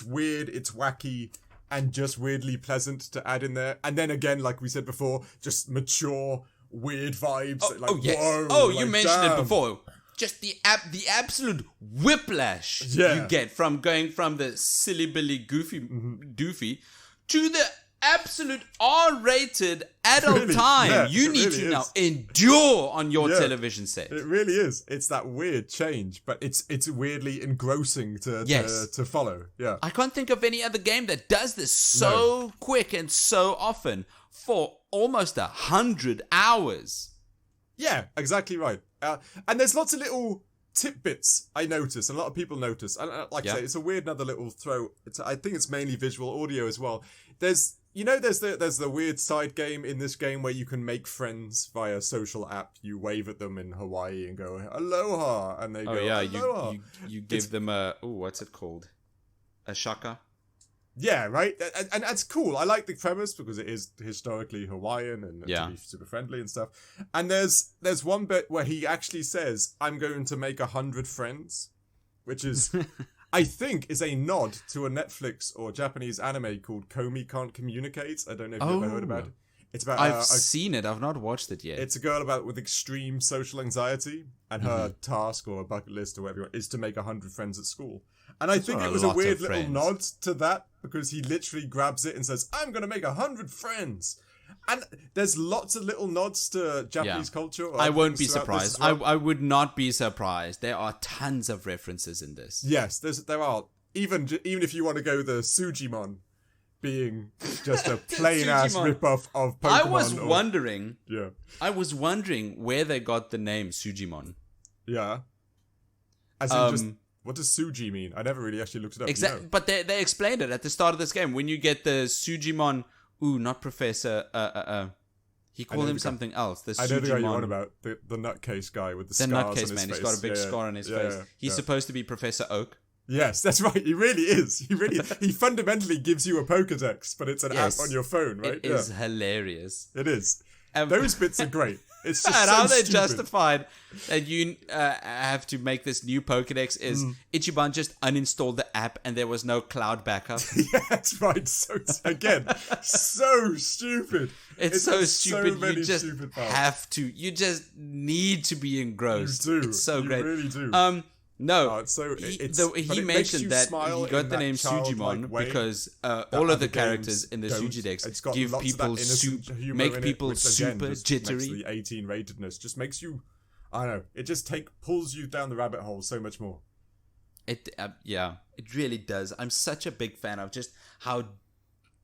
weird, it's wacky, and just weirdly pleasant to add in there. And then again, like we said before, just mature, weird vibes. Whoa, you mentioned it before. Just the absolute whiplash you get from going from the silly billy goofy doofy to the absolute R-rated adult time you need to now endure on your television set. It really is. It's that weird change, but it's weirdly engrossing to follow. Yeah. I can't think of any other game that does this so quick and so often for almost 100 hours. Yeah, exactly right. And there's lots of little tidbits I notice, and a lot of people notice. And I say, it's a weird another little throw. I think it's mainly visual audio as well. There's the weird side game in this game where you can make friends via social app. You wave at them in Hawaii and go aloha, and they go aloha. You give them what's it called? A shaka? Yeah, right? And that's cool. I like the premise because it is historically Hawaiian and to be super friendly and stuff. And there's one bit where he actually says, I'm going to make 100 friends, which is, I think, is a nod to a Netflix or Japanese anime called Komi Can't Communicate. I don't know if you've ever heard about it. It's about I've seen it. I've not watched it yet. It's a girl with extreme social anxiety, and her task or bucket list or whatever is to make 100 friends at school. And I think it was a weird little nod to that because he literally grabs it and says, I'm going to make 100 friends. And there's lots of little nods to Japanese culture. I won't be surprised. I would not be surprised. There are tons of references in this. Yes, there are. Even if you want to go the Sujimon being just a plain-ass rip-off of Pokemon. I was wondering where they got the name Sujimon. Yeah. As in just... What does Suji mean? I never really actually looked it up. Exactly, but they explained it at the start of this game. When you get the Sujimon, not Professor. He called him something else. The I know the guy you're on about, the nutcase guy with the scars on his face. The nutcase man. He's got a big scar on his face. He's supposed to be Professor Oak. Yes, that's right. He really is. He fundamentally gives you a Pokedex, but it's an app on your phone, right? It is hilarious. It is. Those bits are great. It's just and so how they stupid. Justified that you have to make this new Pokedex is Ichiban just uninstalled the app and there was no cloud backup. Yeah, that's right. So again, so stupid. It's so stupid. So you just have to. You just need to be engrossed. You do. It's so great. You really do. No, he mentioned that he got the name Sujimon because all of the characters in the Sujidex give people make people super jittery. The 18 ratedness just makes you, I don't know, it just pulls you down the rabbit hole so much more. It really does. I'm such a big fan of just how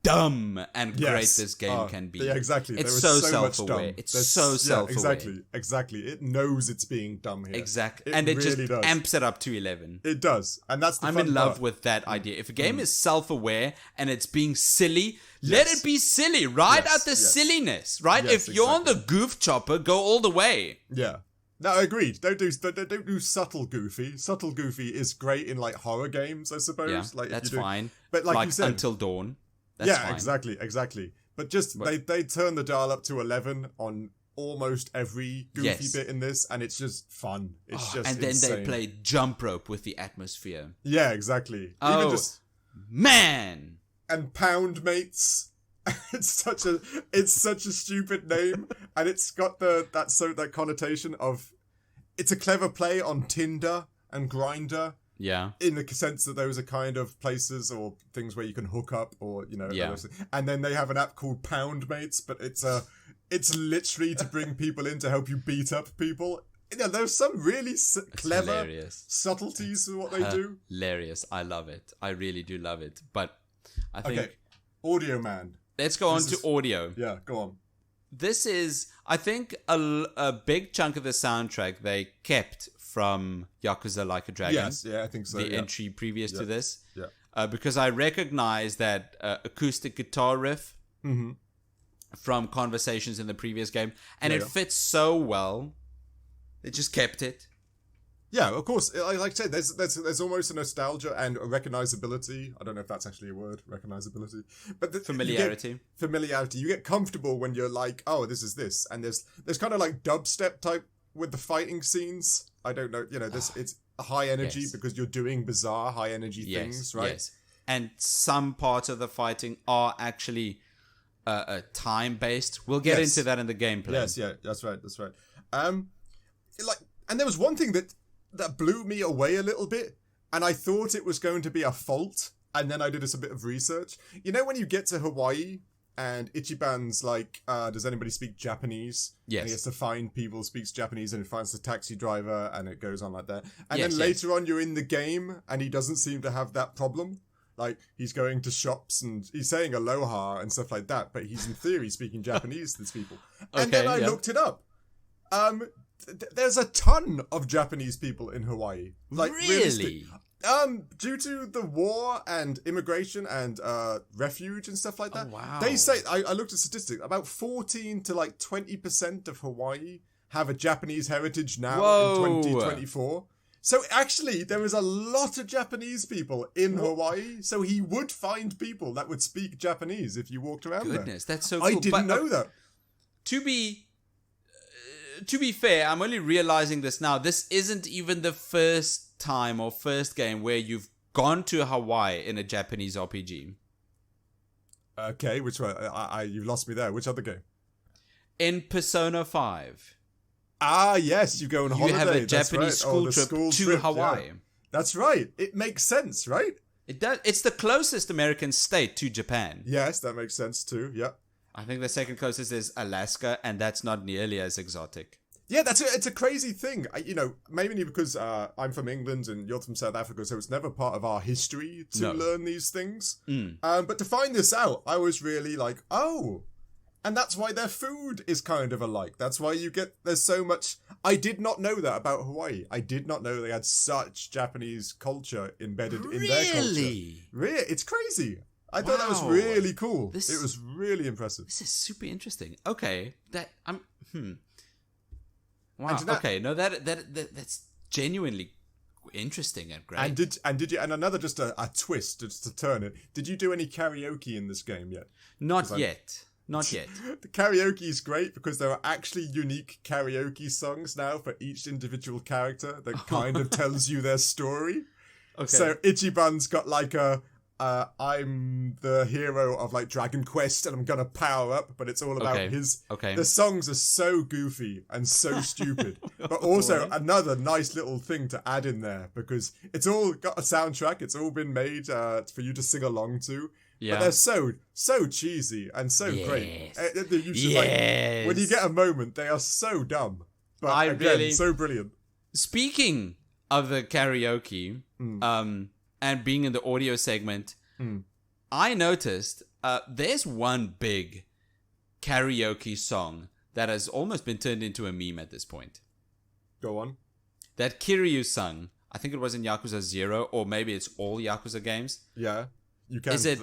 dumb and great this game can be. Yeah, exactly. It's so self-aware. It's so self-aware. Exactly. It knows it's being dumb here. Exactly. And it really just amps it up to 11. It does. And that's the I'm fun in love part. with that idea. If a game is self-aware and it's being silly, let it be silly. Ride out the silliness, right? If you're on the goof chopper, go all the way. Yeah. No, agreed. Don't do subtle goofy. Subtle goofy is great in like horror games, I suppose. Yeah, like that's fine. But like you said, Until Dawn. That's fine. exactly. But they turn the dial up to 11 on almost every goofy bit in this, and it's just fun. It's just and then insane. they play jump rope with the atmosphere. Yeah, exactly. Man. And Pound Mates. It's such a stupid name, and it's got that connotation of it's a clever play on Tinder and Grindr. Yeah. In the sense that those are kind of places or things where you can hook up or, and then they have an app called Pound Mates, but it's literally to bring people in to help you beat up people. There's some really clever subtleties to what they do. Hilarious. I love it. I really do love it. But I think... Okay. Audio Man. let's go on to audio. Yeah, go on. This is, I think, a big chunk of the soundtrack they kept from Yakuza Like a Dragon. Yes, yeah, I think so. The entry previous to this. Yeah. Because I recognize that acoustic guitar riff from Conversations in the previous game. And it fits so well. They just kept it. Yeah, of course. Like I said, there's almost a nostalgia and a recognizability. I don't know if that's actually a word, recognizability. But familiarity. Familiarity. You get comfortable when you're like, oh, this is this. And there's kind of like dubstep type with the fighting scenes. I don't know. It's high energy because you're doing bizarre high energy things, right? Yes. And some parts of the fighting are actually time-based. We'll get into that in the gameplay. Yes, yeah, that's right. And there was one thing that blew me away a little bit, and I thought it was going to be a fault, and then I did a bit of research. You know when you get to Hawaii, and Ichiban's like, does anybody speak Japanese? Yes. And he has to find people who speaks Japanese, and he finds the taxi driver, and it goes on like that. And then later on, you're in the game, and he doesn't seem to have that problem. Like, he's going to shops, and he's saying aloha and stuff like that, but he's in theory speaking Japanese to these people. And then I looked it up. There's a ton of Japanese people in Hawaii. Like, really? Due to the war and immigration and refuge and stuff like that. Oh, wow. They say, I looked at statistics, about 14 to like 20% of Hawaii have a Japanese heritage now in 2024. So actually, there is a lot of Japanese people in Hawaii, so he would find people that would speak Japanese if you walked around there. Goodness, that's so cool. I didn't know that. To be fair, I'm only realizing this now. This isn't even the first time or first game where you've gone to Hawaii in a Japanese RPG. Okay, which one? You lost me there. Which other game? In Persona 5. Ah, yes, you go on holiday. You have a Japanese school trip to Hawaii. Yeah. That's right. It makes sense, right? It does. It's the closest American state to Japan. Yes, that makes sense too. Yeah. I think the second closest is Alaska, and that's not nearly as exotic. Yeah, it's a crazy thing. Mainly because I'm from England and you're from South Africa, so it's never part of our history to learn these things. But to find this out, I was really like, oh. And that's why their food is kind of alike. That's why there's so much. I did not know that about Hawaii. I did not know they had such Japanese culture embedded in their culture. Really? It's crazy. I thought that was really cool. It was really impressive. This is super interesting. Okay, Wow. Okay, no, that's genuinely interesting and great. And did you? And another just a twist just to turn it. Did you do any karaoke in this game yet? Not yet. The karaoke is great because there are actually unique karaoke songs now for each individual character that kind of tells you their story. Okay. So Ichiban's got like I'm the hero of like Dragon Quest and I'm gonna power up, but it's all about his. Okay. The songs are so goofy and so stupid, but also another nice little thing to add in there because it's all got a soundtrack. It's all been made for you to sing along to. Yeah. But they're so cheesy and so great. You should, like, when you get a moment, they are so dumb, but so brilliant. Speaking of the karaoke, and being in the audio segment, I noticed there's one big karaoke song that has almost been turned into a meme at this point. Go on. That Kiryu sung, I think it was in Yakuza 0, or maybe it's all Yakuza games. Yeah, you can. Is it?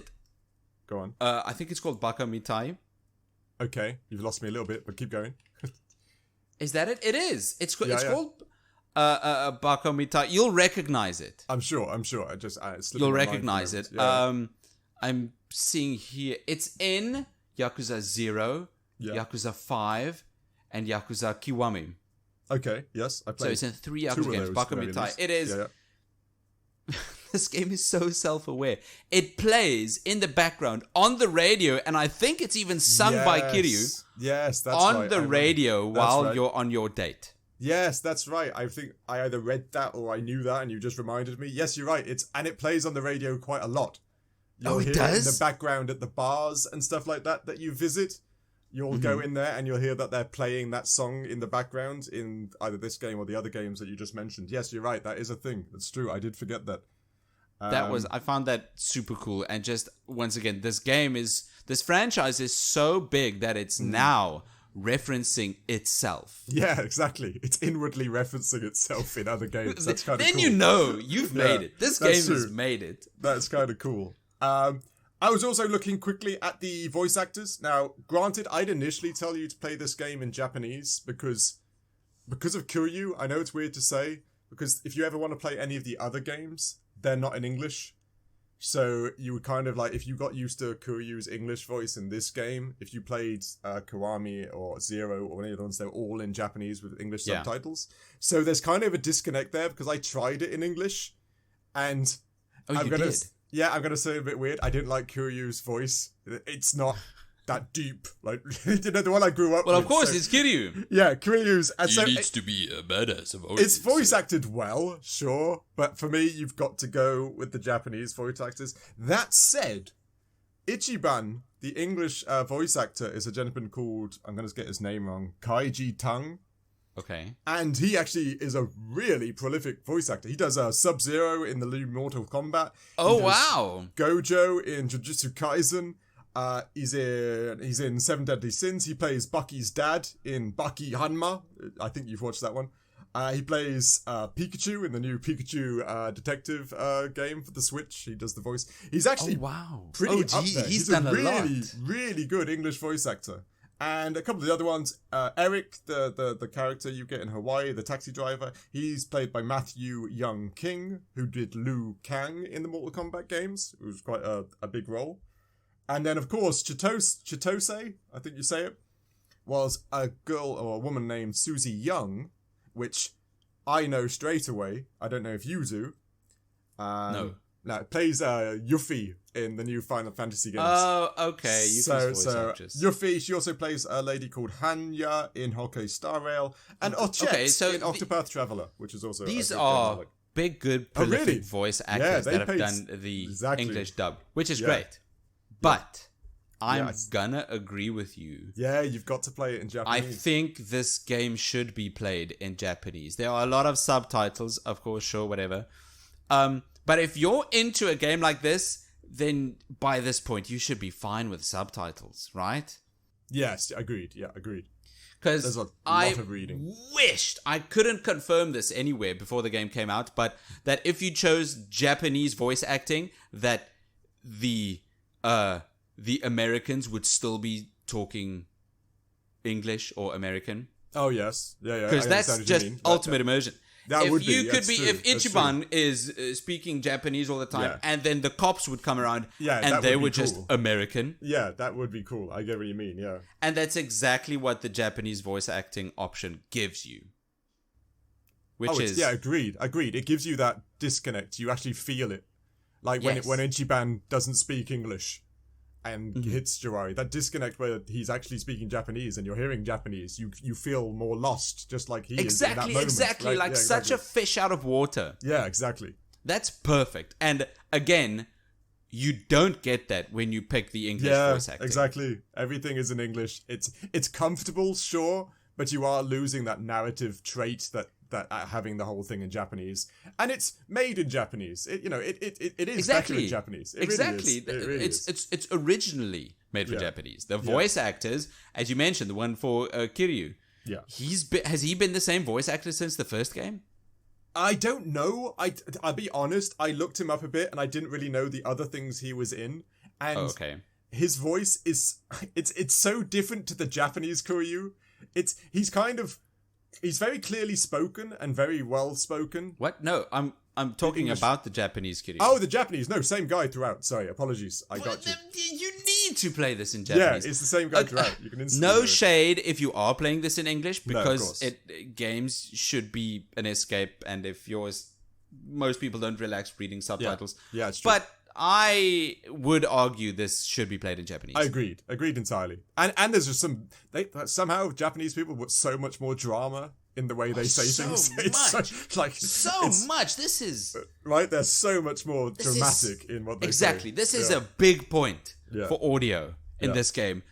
Go on. I think it's called Baka Mitai. Okay, you've lost me a little bit, but keep going. Is that it? It is. It's called Baka Mitai. You'll recognize it. I'm sure. You'll recognize it. Yeah. I'm seeing here. It's in Yakuza 0, Yakuza 5, and Yakuza Kiwami. Okay. Yes, I played. So it's in 3 Yakuza games. Baka Mitai. It is. Yeah. This game is so self-aware. It plays in the background on the radio, and I think it's even sung by Kiryu. Yes, that's on right. the radio while you're on your date. Yes, that's right. I think I either read that or I knew that, and you just reminded me. Yes, you're right. It plays on the radio quite a lot. You'll hear it in the background at the bars and stuff like that you visit. You'll go in there and you'll hear that they're playing that song in the background in either this game or the other games that you just mentioned. Yes, you're right. That is a thing. That's true. I did forget that. I found that super cool. And just once again, this franchise is so big that it's now referencing itself. Yeah, exactly. It's inwardly referencing itself in other games. That's kind of cool. Then you know you've made it. This game has made it. That's kind of cool. I was also looking quickly at the voice actors. Now, granted, I'd initially tell you to play this game in Japanese because of Kiryu. I know it's weird to say, because if you ever want to play any of the other games, they're not in English. So you would kind of like, if you got used to Kiryu's English voice in this game, if you played Kiwami or Zero or any of the ones, they're all in Japanese with English subtitles. So there's kind of a disconnect there because I tried it in English and I'm going to say a bit weird. I didn't like Kiryu's voice. It's not that deep. Like, the one I grew up with. Well, of course, it's Kiryu. Yeah, Kiryu's. And he needs to be a badass. It's voice acted well, sure. But for me, you've got to go with the Japanese voice actors. That said, Ichiban, the English voice actor, is a gentleman called, I'm going to get his name wrong, Kaiji Tang. Okay. And he actually is a really prolific voice actor. He does Sub-Zero in the new Mortal Kombat. Oh, wow. Gojo in Jujutsu Kaisen. He's in Seven Deadly Sins. He plays Bucky's dad in Baki Hanma. I think you've watched that one. He plays Pikachu in the new Pikachu detective game for the Switch. He does the voice. He's actually pretty up there. He's done a lot. Really good English voice actor. And a couple of the other ones, Eric, the character you get in Hawaii, the taxi driver, he's played by Matthew Young King, who did Liu Kang in the Mortal Kombat games. It was quite a big role. And then, of course, Chitose, I think you say it, was a girl or a woman named Susie Young, which I know straight away. I don't know if you do. No. No, it plays Yuffie in the new Final Fantasy games. Oh, okay. So Yuffie, she also plays a lady called Hanya in Hokkei Star Rail, and Ochette in Octopath Traveler, which is also these are big, good, prolific voice actors that have done the English dub, which is great. But I'm gonna agree with you. Yeah, you've got to play it in Japanese. I think this game should be played in Japanese. There are a lot of subtitles, of course, sure, whatever. But if you're into a game like this, then by this point you should be fine with subtitles, right? Yes, agreed. Yeah, agreed. Because there's a lot of reading. Wished I couldn't confirm this anywhere before the game came out, but that if you chose Japanese voice acting, that the Americans would still be talking English or American. Oh yes, yeah. Because that's just ultimate immersion. If Ichiban is speaking Japanese all the time, and then the cops would come around, and they were just American. Yeah, that would be cool. I get what you mean. Yeah, and that's exactly what the Japanese voice acting option gives you. Agreed. It gives you that disconnect. You actually feel it. Like when Ichiban doesn't speak English and hits Jiraiya, that disconnect where he's actually speaking Japanese and you're hearing Japanese, you feel more lost, just like he is in that moment. Exactly, like such a fish out of water. Yeah, exactly. That's perfect. And again, you don't get that when you pick the English voice acting. Exactly. Everything is in English. It's comfortable, sure, but you are losing that narrative trait that having the whole thing in Japanese, and it's made in Japanese. It is better in Japanese. It really is. It's originally made for Japanese. The voice actors, as you mentioned, the one for Kiryu. Yeah, has he been the same voice actor since the first game? I don't know. I'll be honest. I looked him up a bit, and I didn't really know the other things he was in. And his voice is it's so different to the Japanese Kiryu. He's very clearly spoken and very well spoken. What? No, I'm talking about the Japanese Kiryu. Oh, the Japanese. No, same guy throughout. Sorry, apologies. I got you. You need to play this in Japanese. Yeah, it's the same guy throughout. You can no shade if you are playing this in English, because games should be an escape, and if most people don't relax reading subtitles. Yeah, it's true. But I would argue this should be played in Japanese. I agreed entirely. And there's just somehow Japanese people put so much more drama in the way they say things. So much. This is right. There's so much more dramatic in what they say. Exactly. This is a big point for audio in this game.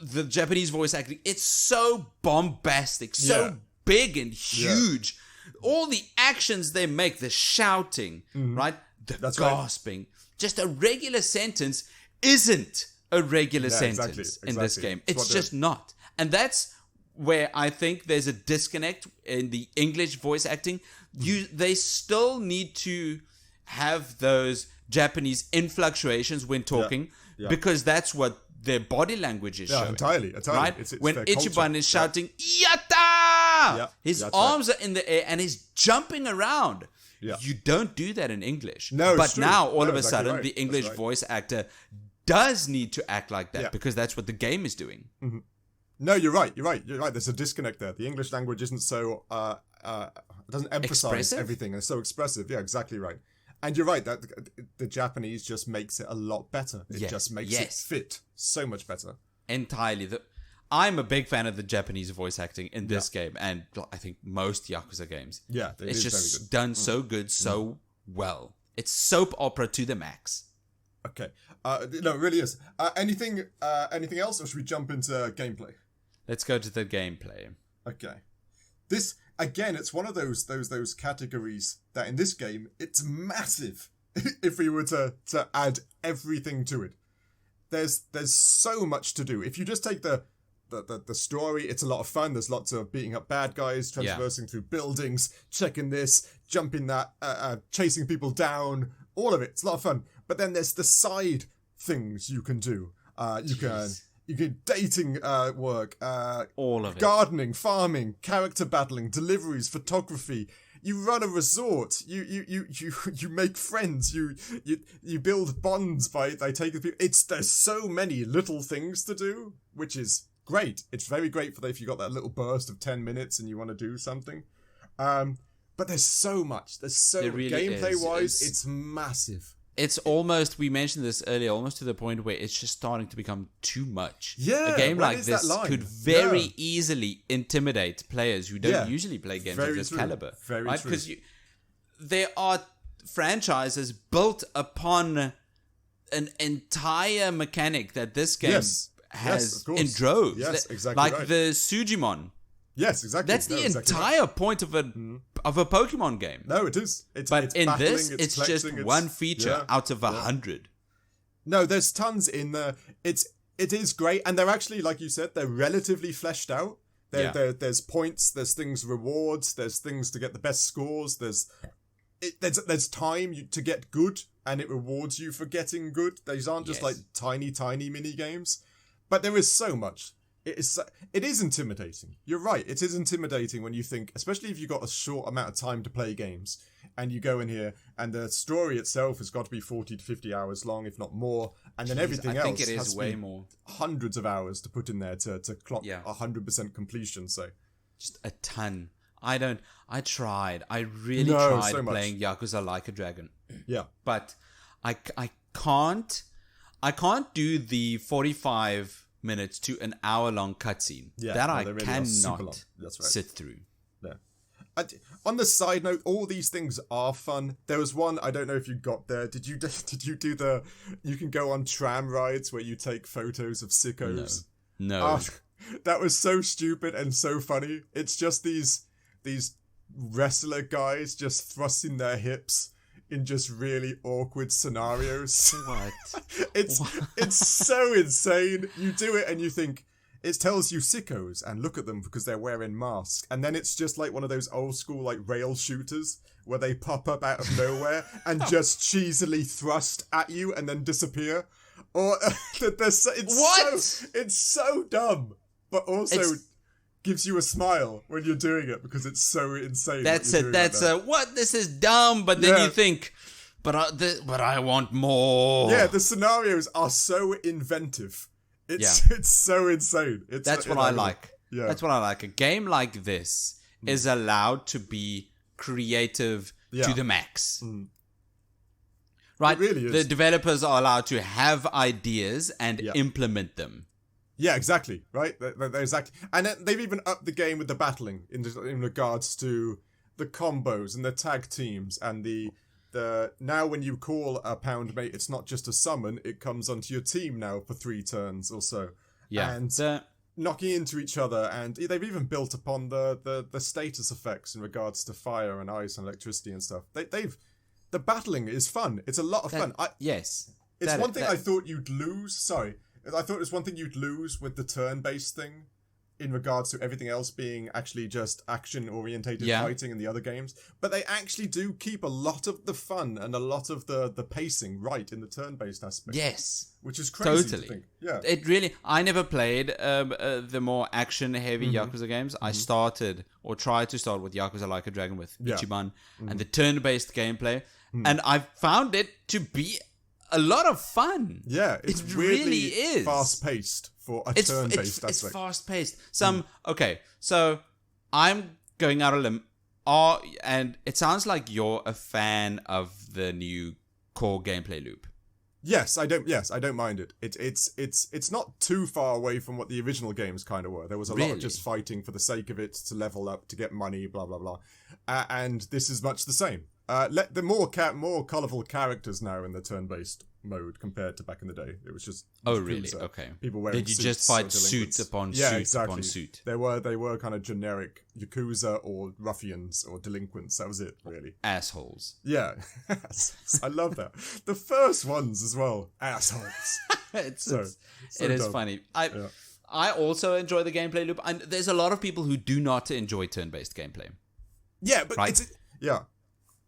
The Japanese voice acting, it's so bombastic, so big and huge. All the actions they make, the shouting, right? the That's right. gasping. Just a regular sentence isn't a regular sentence in this game. It's just not. And that's where I think there's a disconnect in the English voice acting. They still need to have those Japanese influctuations when talking because that's what their body language is showing. Entirely. Right? It's when Ichiban culture. Is shouting, Yatta! His arms are in the air and he's jumping around. Yeah. You don't do that in English. No, but now, all of a exactly sudden, right. the English voice actor does need to act like that because that's what the game is doing. Mm-hmm. No, you're right. There's a disconnect there. The English language isn't so doesn't emphasize everything. It's so expressive. Yeah, exactly right. And you're right that the Japanese just makes it a lot better. It just makes it fit so much better. Entirely. I'm a big fan of the Japanese voice acting in this game, and I think most Yakuza games. Yeah, it's just done so good, so well. It's soap opera to the max. Okay. No, it really is. Anything else, or should we jump into gameplay? Let's go to the gameplay. Okay. This again, it's one of those categories that in this game it's massive. If we were to add everything to it, there's so much to do. If you just take the story, it's a lot of fun. There's lots of beating up bad guys, traversing through buildings, checking this, jumping that, chasing people down. All of it. It's a lot of fun. But then there's the side things you can do. You can dating work, all of it, gardening, farming, character battling, deliveries, photography. You run a resort. You make friends. You build bonds by taking people. There's so many little things to do, which is great. It's very great for if you got that little burst of 10 minutes and you want to do something. But there's so much. Really gameplay wise, it's massive. It's almost, we mentioned this earlier, almost to the point where it's just starting to become too much. Yeah, a game like this could very easily intimidate players who don't usually play games of this caliber. Very right? true. Because there are franchises built upon an entire mechanic that this game has in droves. Yes, exactly like right. the Sujimon. Yes, exactly. That's the entire point of a Pokemon game. No, it is. It's in battling, this, it's just one feature out of 100. No, there's tons in there. It is great, and they're actually, like you said, they're relatively fleshed out. There's points, there's things rewards, there's things to get the best scores. There's time to get good, and it rewards you for getting good. These aren't just like tiny mini games, but there is so much. It is intimidating. You're right. It is intimidating when you think, especially if you've got a short amount of time to play games, and you go in here, and the story itself has got to be 40 to 50 hours long, if not more, and then everything else think it is has way to be more. Hundreds of hours to put in there to clock 100% completion. So just a ton. I tried. I really tried playing Yakuza Like a Dragon. Yeah, but I can't do the 45 minutes to an hour long cutscene I really cannot sit through. Yeah. On the side note, all these things are fun. There was one, I don't know if you got there. Did you do you can go on tram rides where you take photos of sickos? No. That was so stupid and so funny. It's just these wrestler guys just thrusting their hips in just really awkward scenarios. What? It's so insane. You do it and you think, it tells you sickos and look at them because they're wearing masks. And then it's just like one of those old school like rail shooters where they pop up out of nowhere and just cheesily thrust at you and then disappear. Or it's so dumb, but also gives you a smile when you're doing it because it's so insane. This is dumb, but then you think, but I want more. Yeah, the scenarios are so inventive. It's so insane. That's what I like. Yeah. That's what I like. A game like this is allowed to be creative to the max. Right? It really is. The developers are allowed to have ideas and implement them. Yeah, exactly. Right? Exactly. And they've even upped the game with the battling in regards to the combos and the tag teams and the now when you call a pound mate, it's not just a summon, it comes onto your team now for 3 turns or so. Yeah. And knocking into each other, and they've even built upon the status effects in regards to fire and ice and electricity and stuff. the battling is fun. It's a lot of fun. Yes. It's one thing I thought you'd lose. Sorry. I thought it was one thing you'd lose with the turn-based thing in regards to everything else being actually just action-orientated fighting in the other games. But they actually do keep a lot of the fun and a lot of the pacing right in the turn-based aspect. Yes. Which is crazy Totally. to think. Yeah. It really... I never played the more action-heavy Yakuza games. I started, or tried to start with Yakuza Like a Dragon with Ichiban and the turn-based gameplay. And I found it to be a lot of fun. Yeah, it really is fast-paced for a turn-based aspect. It's fast-paced. Okay, so I'm going out on a limb, and it sounds like you're a fan of the new core gameplay loop. Yes, I don't mind it. It's not too far away from what the original games kind of were. There was a lot of just fighting for the sake of it, to level up, to get money, blah blah blah. And this is much the same. Let the more colourful characters now in the turn-based mode compared to back in the day. It was just really? Okay. People wearing Did you suits just fight or suit upon yeah, suit exactly. upon suit? They were kind of generic Yakuza or ruffians or delinquents. That was it, really. Assholes. Yeah, I love that. The first ones as well, assholes. It is dumb. funny. I also enjoy the gameplay loop, and there's a lot of people who do not enjoy turn-based gameplay. Yeah, but right?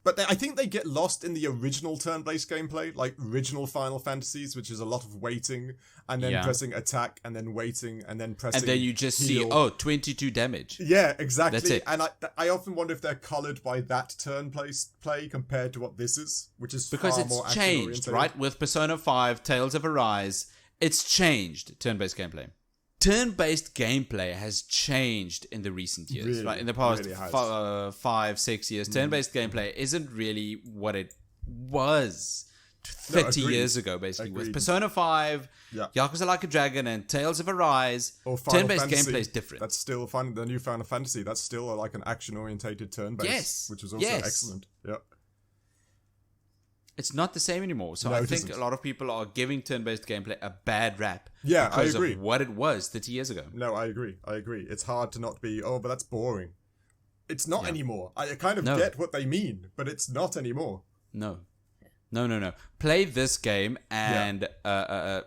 But I think they get lost in the original turn-based gameplay, like original Final Fantasies, which is a lot of waiting, and then pressing attack, and then waiting, and then pressing and then you just heal. see, 22 damage. Yeah, exactly. That's it. And I often wonder if they're coloured by that play compared to what this is, which is because far it's more changed, action-oriented. right? With Persona 5, Tales of Arise, it's changed turn-based gameplay. Turn-based gameplay has changed in the recent years. Really, right? In the past really has. 5-6 years, turn-based gameplay isn't really what it was 30 years ago, basically. With Persona 5, Yakuza Like a Dragon, and Tales of Arise, or Final turn-based Fantasy, gameplay is different. That's still fun. The new Final Fantasy, that's still like an action-orientated turn-based, which is also excellent. Yeah. It's not the same anymore. So I think a lot of people are giving turn-based gameplay a bad rap. Yeah, because I agree. of what it was 30 years ago. No, I agree. It's hard to not be, but that's boring. It's not anymore. I kind of get what they mean, but it's not anymore. No. Play this game and, I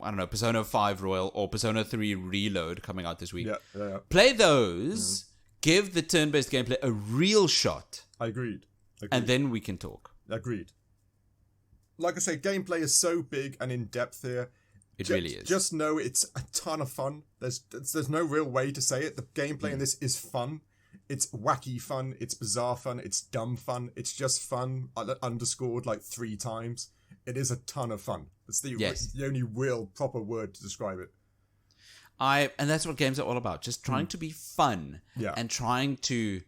don't know, Persona 5 Royal or Persona 3 Reload coming out this week. Yeah. Play those, give the turn-based gameplay a real shot. Agreed. And then we can talk. Agreed. Like I say, gameplay is so big and in depth here. It really is. Just know it's a ton of fun. There's no real way to say it. The gameplay in this is fun. It's wacky fun. It's bizarre fun. It's dumb fun. It's just fun. Underscored like 3 times. It is a ton of fun. It's the only real proper word to describe it. And that's what games are all about. Just trying to be fun. Yeah. And trying to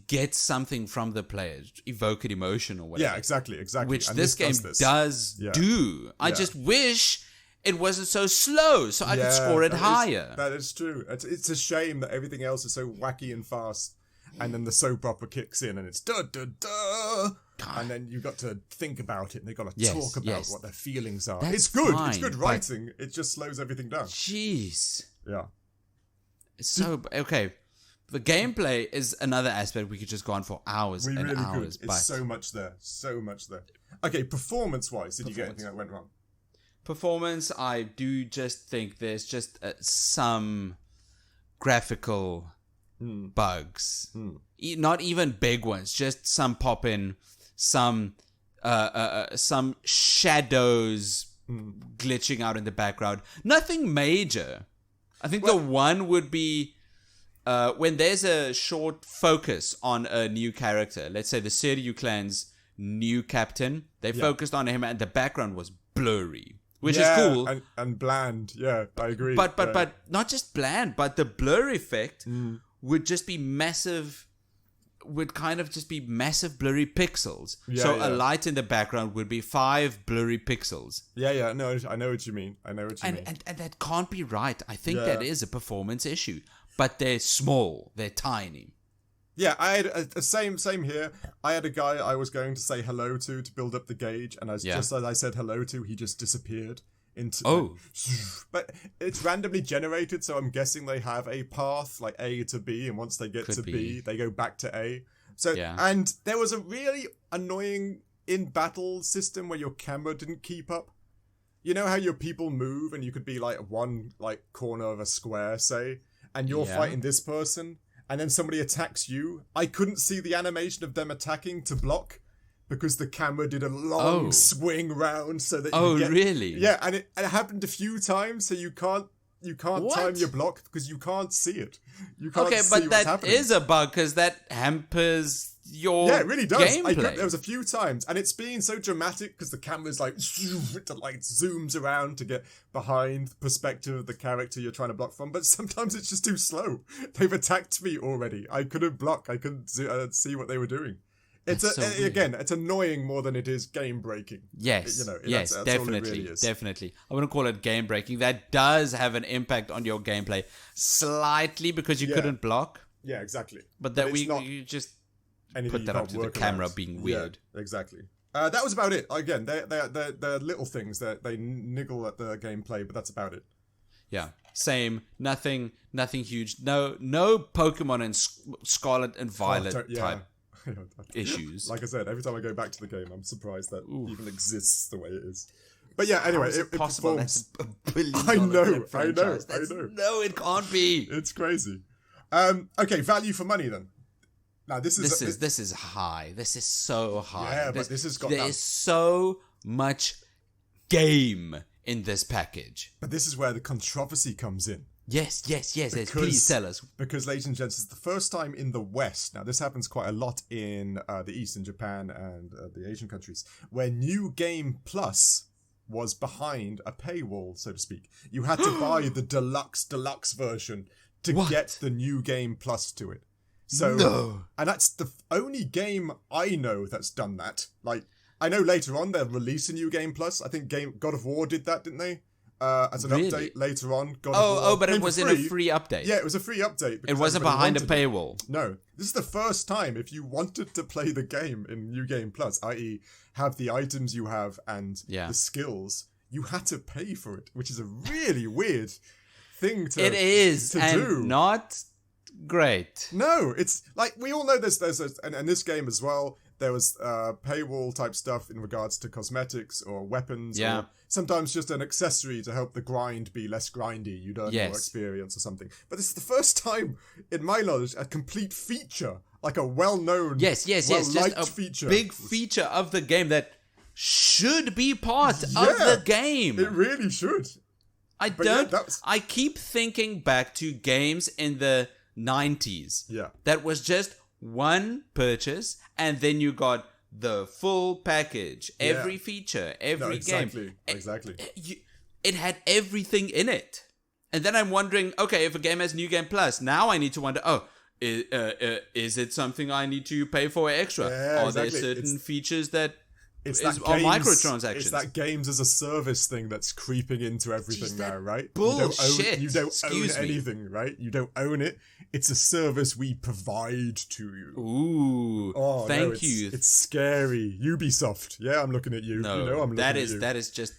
get something from the players, evoke an emotion or whatever. Yeah, exactly. Which And this game does do. I just wish it wasn't so slow, so I could score it higher. That is true. It's a shame that everything else is so wacky and fast, and then the soap opera kicks in, and it's da-da-da, and then you've got to think about it, and they've got to talk about what their feelings are. It's good. It's good writing. It just slows everything down. Jeez. Yeah. It's so... Okay. The gameplay is another aspect we could just go on for hours and really hours. Could. It's so much there. So much there. Okay, performance-wise, did you get anything that went wrong? Performance, I do just think there's just some graphical bugs. Not even big ones, just some pop-in, some shadows glitching out in the background. Nothing major. I think the one would be... when there's a short focus on a new character, let's say the Kiryu clan's new captain, they focused on him and the background was blurry, which is cool. And bland. Yeah, I agree. But not just bland, but the blur effect would just be massive, would kind of just be massive blurry pixels. A light in the background would be 5 blurry pixels. Yeah, no, I know what you mean. And that can't be right. I think that is a performance issue. But they're small. They're tiny. Yeah, I had a same here. I had a guy I was going to say hello to build up the gauge, and just as I said hello to, he just disappeared into... But it's randomly generated, so I'm guessing they have a path, like A to B, and once they get to B, they go back to A. So, Yeah. and there was a really annoying in-battle system where your camera didn't keep up. You know how your people move and you could be like one like corner of a square, say, and you're fighting this person, and then somebody attacks you. I couldn't see the animation of them attacking to block because the camera did a long swing round so that you get... really? Yeah, and it happened a few times, so you can't time your block because you can't see it. You can't see what's happening. But that is a bug because that hampers your it really does. gameplay. There was a few times, and it's being so dramatic because the camera's like, it zooms around to get behind the perspective of the character you're trying to block from, but sometimes it's just too slow. They've attacked me already. I couldn't block. I couldn't see what they were doing. It's annoying more than it is game breaking. Yes, that's definitely, all it really is. definitely. I wouldn't call it game breaking. That does have an impact on your gameplay slightly because you couldn't block. Yeah, exactly. But that you just put that up to the camera being weird. Yeah, exactly. That was about it. Again, they're little things that they niggle at the gameplay, but that's about it. Yeah, same. Nothing huge. No Pokemon and Scarlet and Violet type issues. Like I said, every time I go back to the game, I'm surprised that even exists the way it is. But yeah, anyway, it possible. performs. That's $1 billion. I know. No, it can't be. It's crazy. Okay, value for money then. Now this is high. This is so high. Yeah, but this has got. There is so much game in this package. But this is where the controversy comes in. Yes. Please tell us. Because, ladies and gents, it's the first time in the West. Now, this happens quite a lot in the East, in Japan and the Asian countries, where New Game Plus was behind a paywall, so to speak. You had to buy the deluxe version to get the New Game Plus to it. So, and that's the only game I know that's done that. Like, I know later on they'll release a New Game Plus. I think God of War did that, didn't they? As an update later on. God of War but it was in a free update. Yeah, it was a free update. It wasn't behind a paywall. No. This is the first time if you wanted to play the game in New Game Plus, i.e. have the items you have and the skills, you had to pay for it, which is a really weird thing to do. It is, and not great. No, it's like, we all know there's and this game as well, there was paywall type stuff in regards to cosmetics or weapons or sometimes just an accessory to help the grind be less grindy. You learn more experience or something. But this is the first time, in my knowledge, a complete feature, like a well-known, well-liked just a feature. Big feature of the game that should be part of the game. It really should. I keep thinking back to games in the 90s. Yeah. That was just one purchase, and then you got the full package, every feature, every game. Exactly. It had everything in it. And then I'm wondering, okay, if a game has New Game Plus, now I need to wonder, is it something I need to pay for extra? Yeah, Are there certain features that are microtransactions? It's that games as a service thing that's creeping into everything now, right? Bullshit. You don't own anything, right? You don't own it. It's a service we provide to you. Ooh. Oh, thank you. It's scary. Ubisoft. Yeah, I'm looking at you. No, you know I'm looking at you. That is just,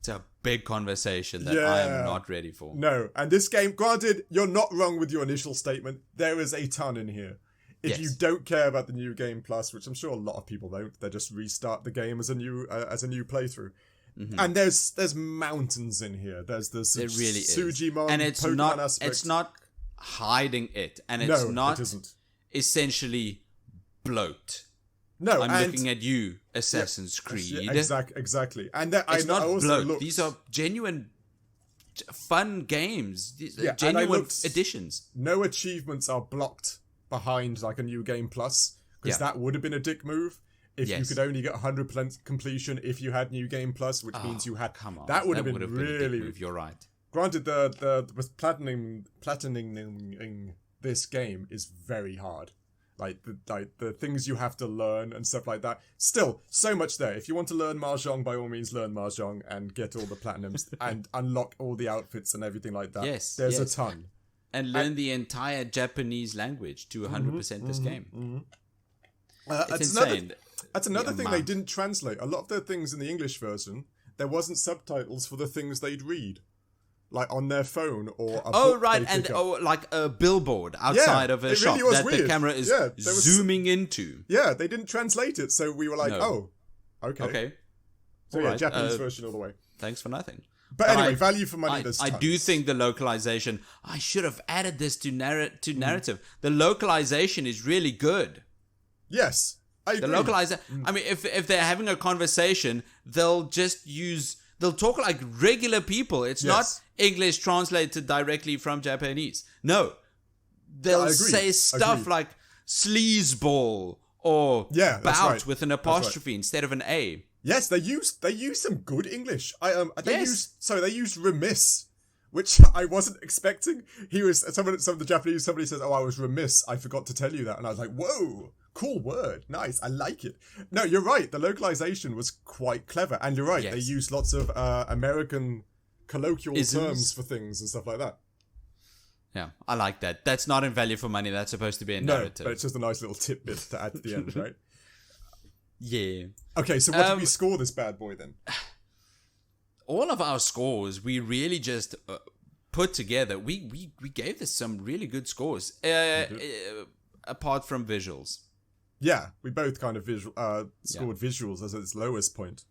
it's a big conversation that I am not ready for. No, and this game, granted, you're not wrong with your initial statement. There is a ton in here. If you don't care about the New Game Plus, which I'm sure a lot of people don't, they just restart the game as a new playthrough. Mm-hmm. And there's mountains in here. There's the Sujimon, and it's Pokemon not aspect. It's not hiding it, and it's not essentially bloat. No, I'm looking at you, Assassin's Creed. Exactly. And it's not bloat. These are genuine, fun games. Genuine additions. No achievements are blocked behind like a New Game Plus, because that would have been a dick move. If you could only get 100% completion if you had New Game Plus, which means you had... Come on. That would have been really... a dick move, you're right. Granted, the platining this game is very hard. Like the things you have to learn and stuff like that. Still, so much there. If you want to learn Mahjong, by all means learn Mahjong and get all the platinums and unlock all the outfits and everything like that. There's a ton. And learn the entire Japanese language to 100% this game. It's insane. That's another thing they didn't translate. A lot of the things in the English version, there wasn't subtitles for the things they'd read. like on their phone or a Oh, book right, they and pick up. like a billboard outside of a it shop really was that weird. the camera is Yeah, there was zooming into. Yeah, they didn't translate it, so we were like, No. oh, okay. Okay. So All yeah, right, Japanese version all the way. Thanks for nothing. But anyway, value for money, I do think the localization... I should have added this to narrative. The localization is really good. Yes, I agree. The localization... I mean, if they're having a conversation, they'll just use... They'll talk like regular people. It's not English translated directly from Japanese. No. They'll say stuff like sleazeball or bout with an apostrophe instead of an A. Yes, they use some good English. They use remiss, which I wasn't expecting. Some of the Japanese, somebody says, "Oh, I was remiss. I forgot to tell you that," and I was like, "Whoa, cool word, nice. I like it." No, you're right. The localization was quite clever, and you're right. Yes. They use lots of American colloquial terms for things and stuff like that. Yeah, I like that. That's not in value for money. That's supposed to be a narrative. No, but it's just a nice little tidbit to add to the end, right? Yeah. Okay, so what did we score this bad boy then? All of our scores, we really just put together. We gave this some really good scores, apart from visuals. Yeah, we both kind of scored visuals as its lowest point.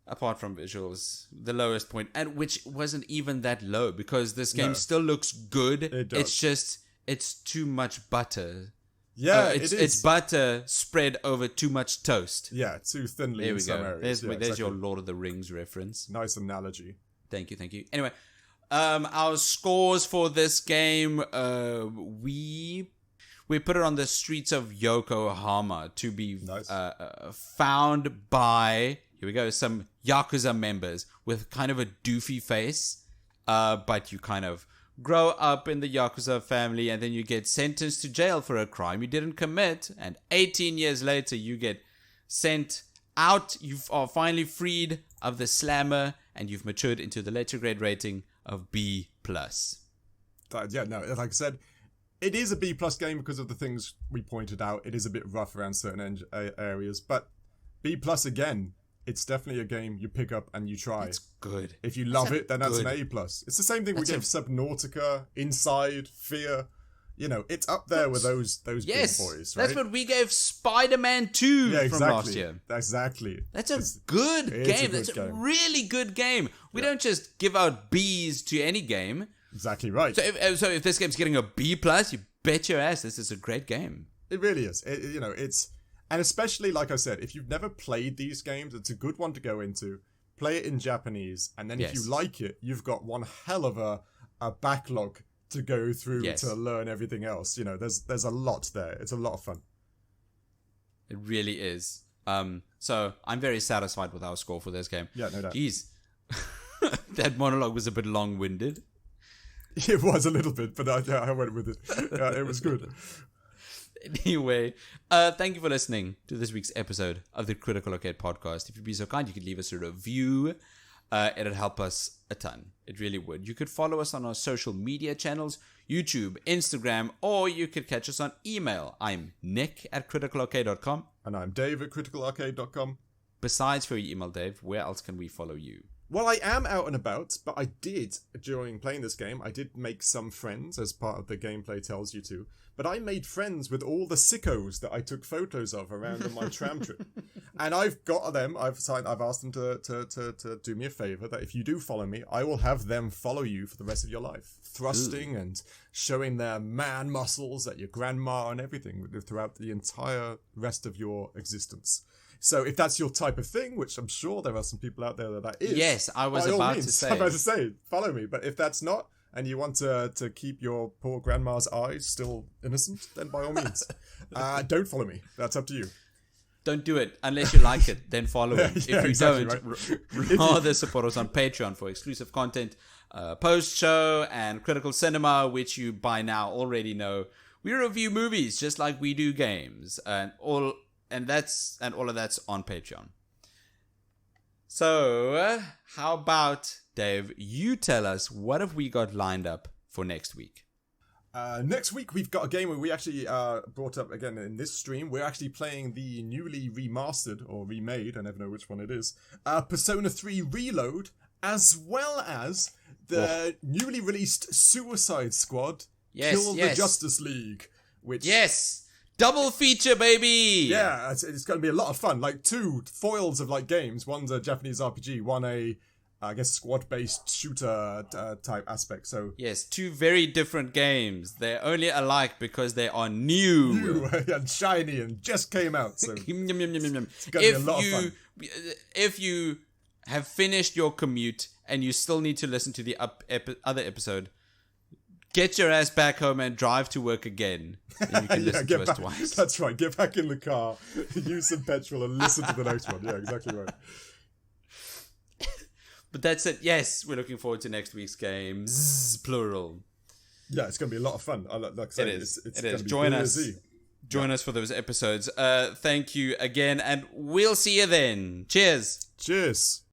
Apart from visuals, the lowest point, and which wasn't even that low because this game still looks good. It does. It's just it's too much butter. Yeah, it's butter spread over too much toast. Yeah, too thinly there in we some go. areas. There's exactly. your Lord of the Rings reference. Nice analogy. Thank you. Anyway, our scores for this game, we put it on the streets of Yokohama to be found by, here we go, some Yakuza members with kind of a doofy face, but you kind of grow up in the Yakuza family and then you get sentenced to jail for a crime you didn't commit, and 18 years later you get sent out. You are finally freed of the slammer and you've matured into the letter grade rating of B+. Yeah, no, like I said, it is a B+ game because of the things we pointed out. It is a bit rough around certain areas, but B+ again, it's definitely a game you pick up and you try. It's good. If you love it, then that's an A+. It's the same thing we gave Subnautica, Inside, Fear. You know, it's up there with those big boys, right? That's what we gave Spider-Man 2 from last year. Exactly. That's a good game. That's a really good game. We don't just give out Bs to any game. Exactly right. So if this game's getting a B+, you bet your ass this is a great game. It really is. And especially, like I said, if you've never played these games, it's a good one to go into. Play it in Japanese, and then if you like it, you've got one hell of a backlog to go through to learn everything else. You know, there's a lot there. It's a lot of fun. It really is. So I'm very satisfied with our score for this game. Yeah, no doubt. Jeez. That monologue was a bit long-winded. It was a little bit, but I went with it. Yeah, it was good. Anyway, thank you for listening to this week's episode of the Critical Arcade Podcast. If you'd be so kind, you could leave us a review. It'd help us a ton. It really would. You could follow us on our social media channels, YouTube, Instagram, or you could catch us on email. I'm nick@criticalarcade.com. And I'm Dave at criticalarcade.com. Besides for your email, Dave, where else can we follow you? Well, I am out and about, but I did, during playing this game, I did make some friends, as part of the gameplay tells you to. But I made friends with all the sickos that I took photos of around on my tram trip. And I've got them, I've asked them to do me a favour, that if you do follow me, I will have them follow you for the rest of your life. Thrusting and showing their man muscles at your grandma and everything throughout the entire rest of your existence. So if that's your type of thing, which I'm sure there are some people out there that is. Yes, I was about to say, follow me. But if that's not, and you want to keep your poor grandma's eyes still innocent, then by all means, don't follow me. That's up to you. Don't do it unless you like it. Then follow it. If you exactly don't, rather support us on Patreon for exclusive content, post-show, and critical cinema, which you by now already know. We review movies just like we do games, and all of that's on Patreon. So, how about, Dave, you tell us, what have we got lined up for next week? Next week, we've got a game where we actually brought up, again, in this stream, we're actually playing the newly remastered, or remade, I never know which one it is, Persona 3 Reload, as well as the newly released Suicide Squad, Kill the Justice League, which... Yes! Double feature, baby! Yeah, it's going to be a lot of fun. Like, two foils of, like, games. One's a Japanese RPG, one I guess, squad-based shooter type aspect, so... Yes, two very different games. They're only alike because they are new. New and shiny and just came out, so... It's going to be a lot of fun. If you have finished your commute and you still need to listen to the other episode, get your ass back home and drive to work again. Then you can listen to us twice. That's right. Get back in the car, use some petrol, and listen to the next one. Yeah, exactly right. But that's it. Yes, we're looking forward to next week's games. Plural. Yeah, it's going to be a lot of fun. Like I said, it is. It's it going is. to be Join busy. us. Join us for those episodes. Thank you again, and we'll see you then. Cheers. Cheers.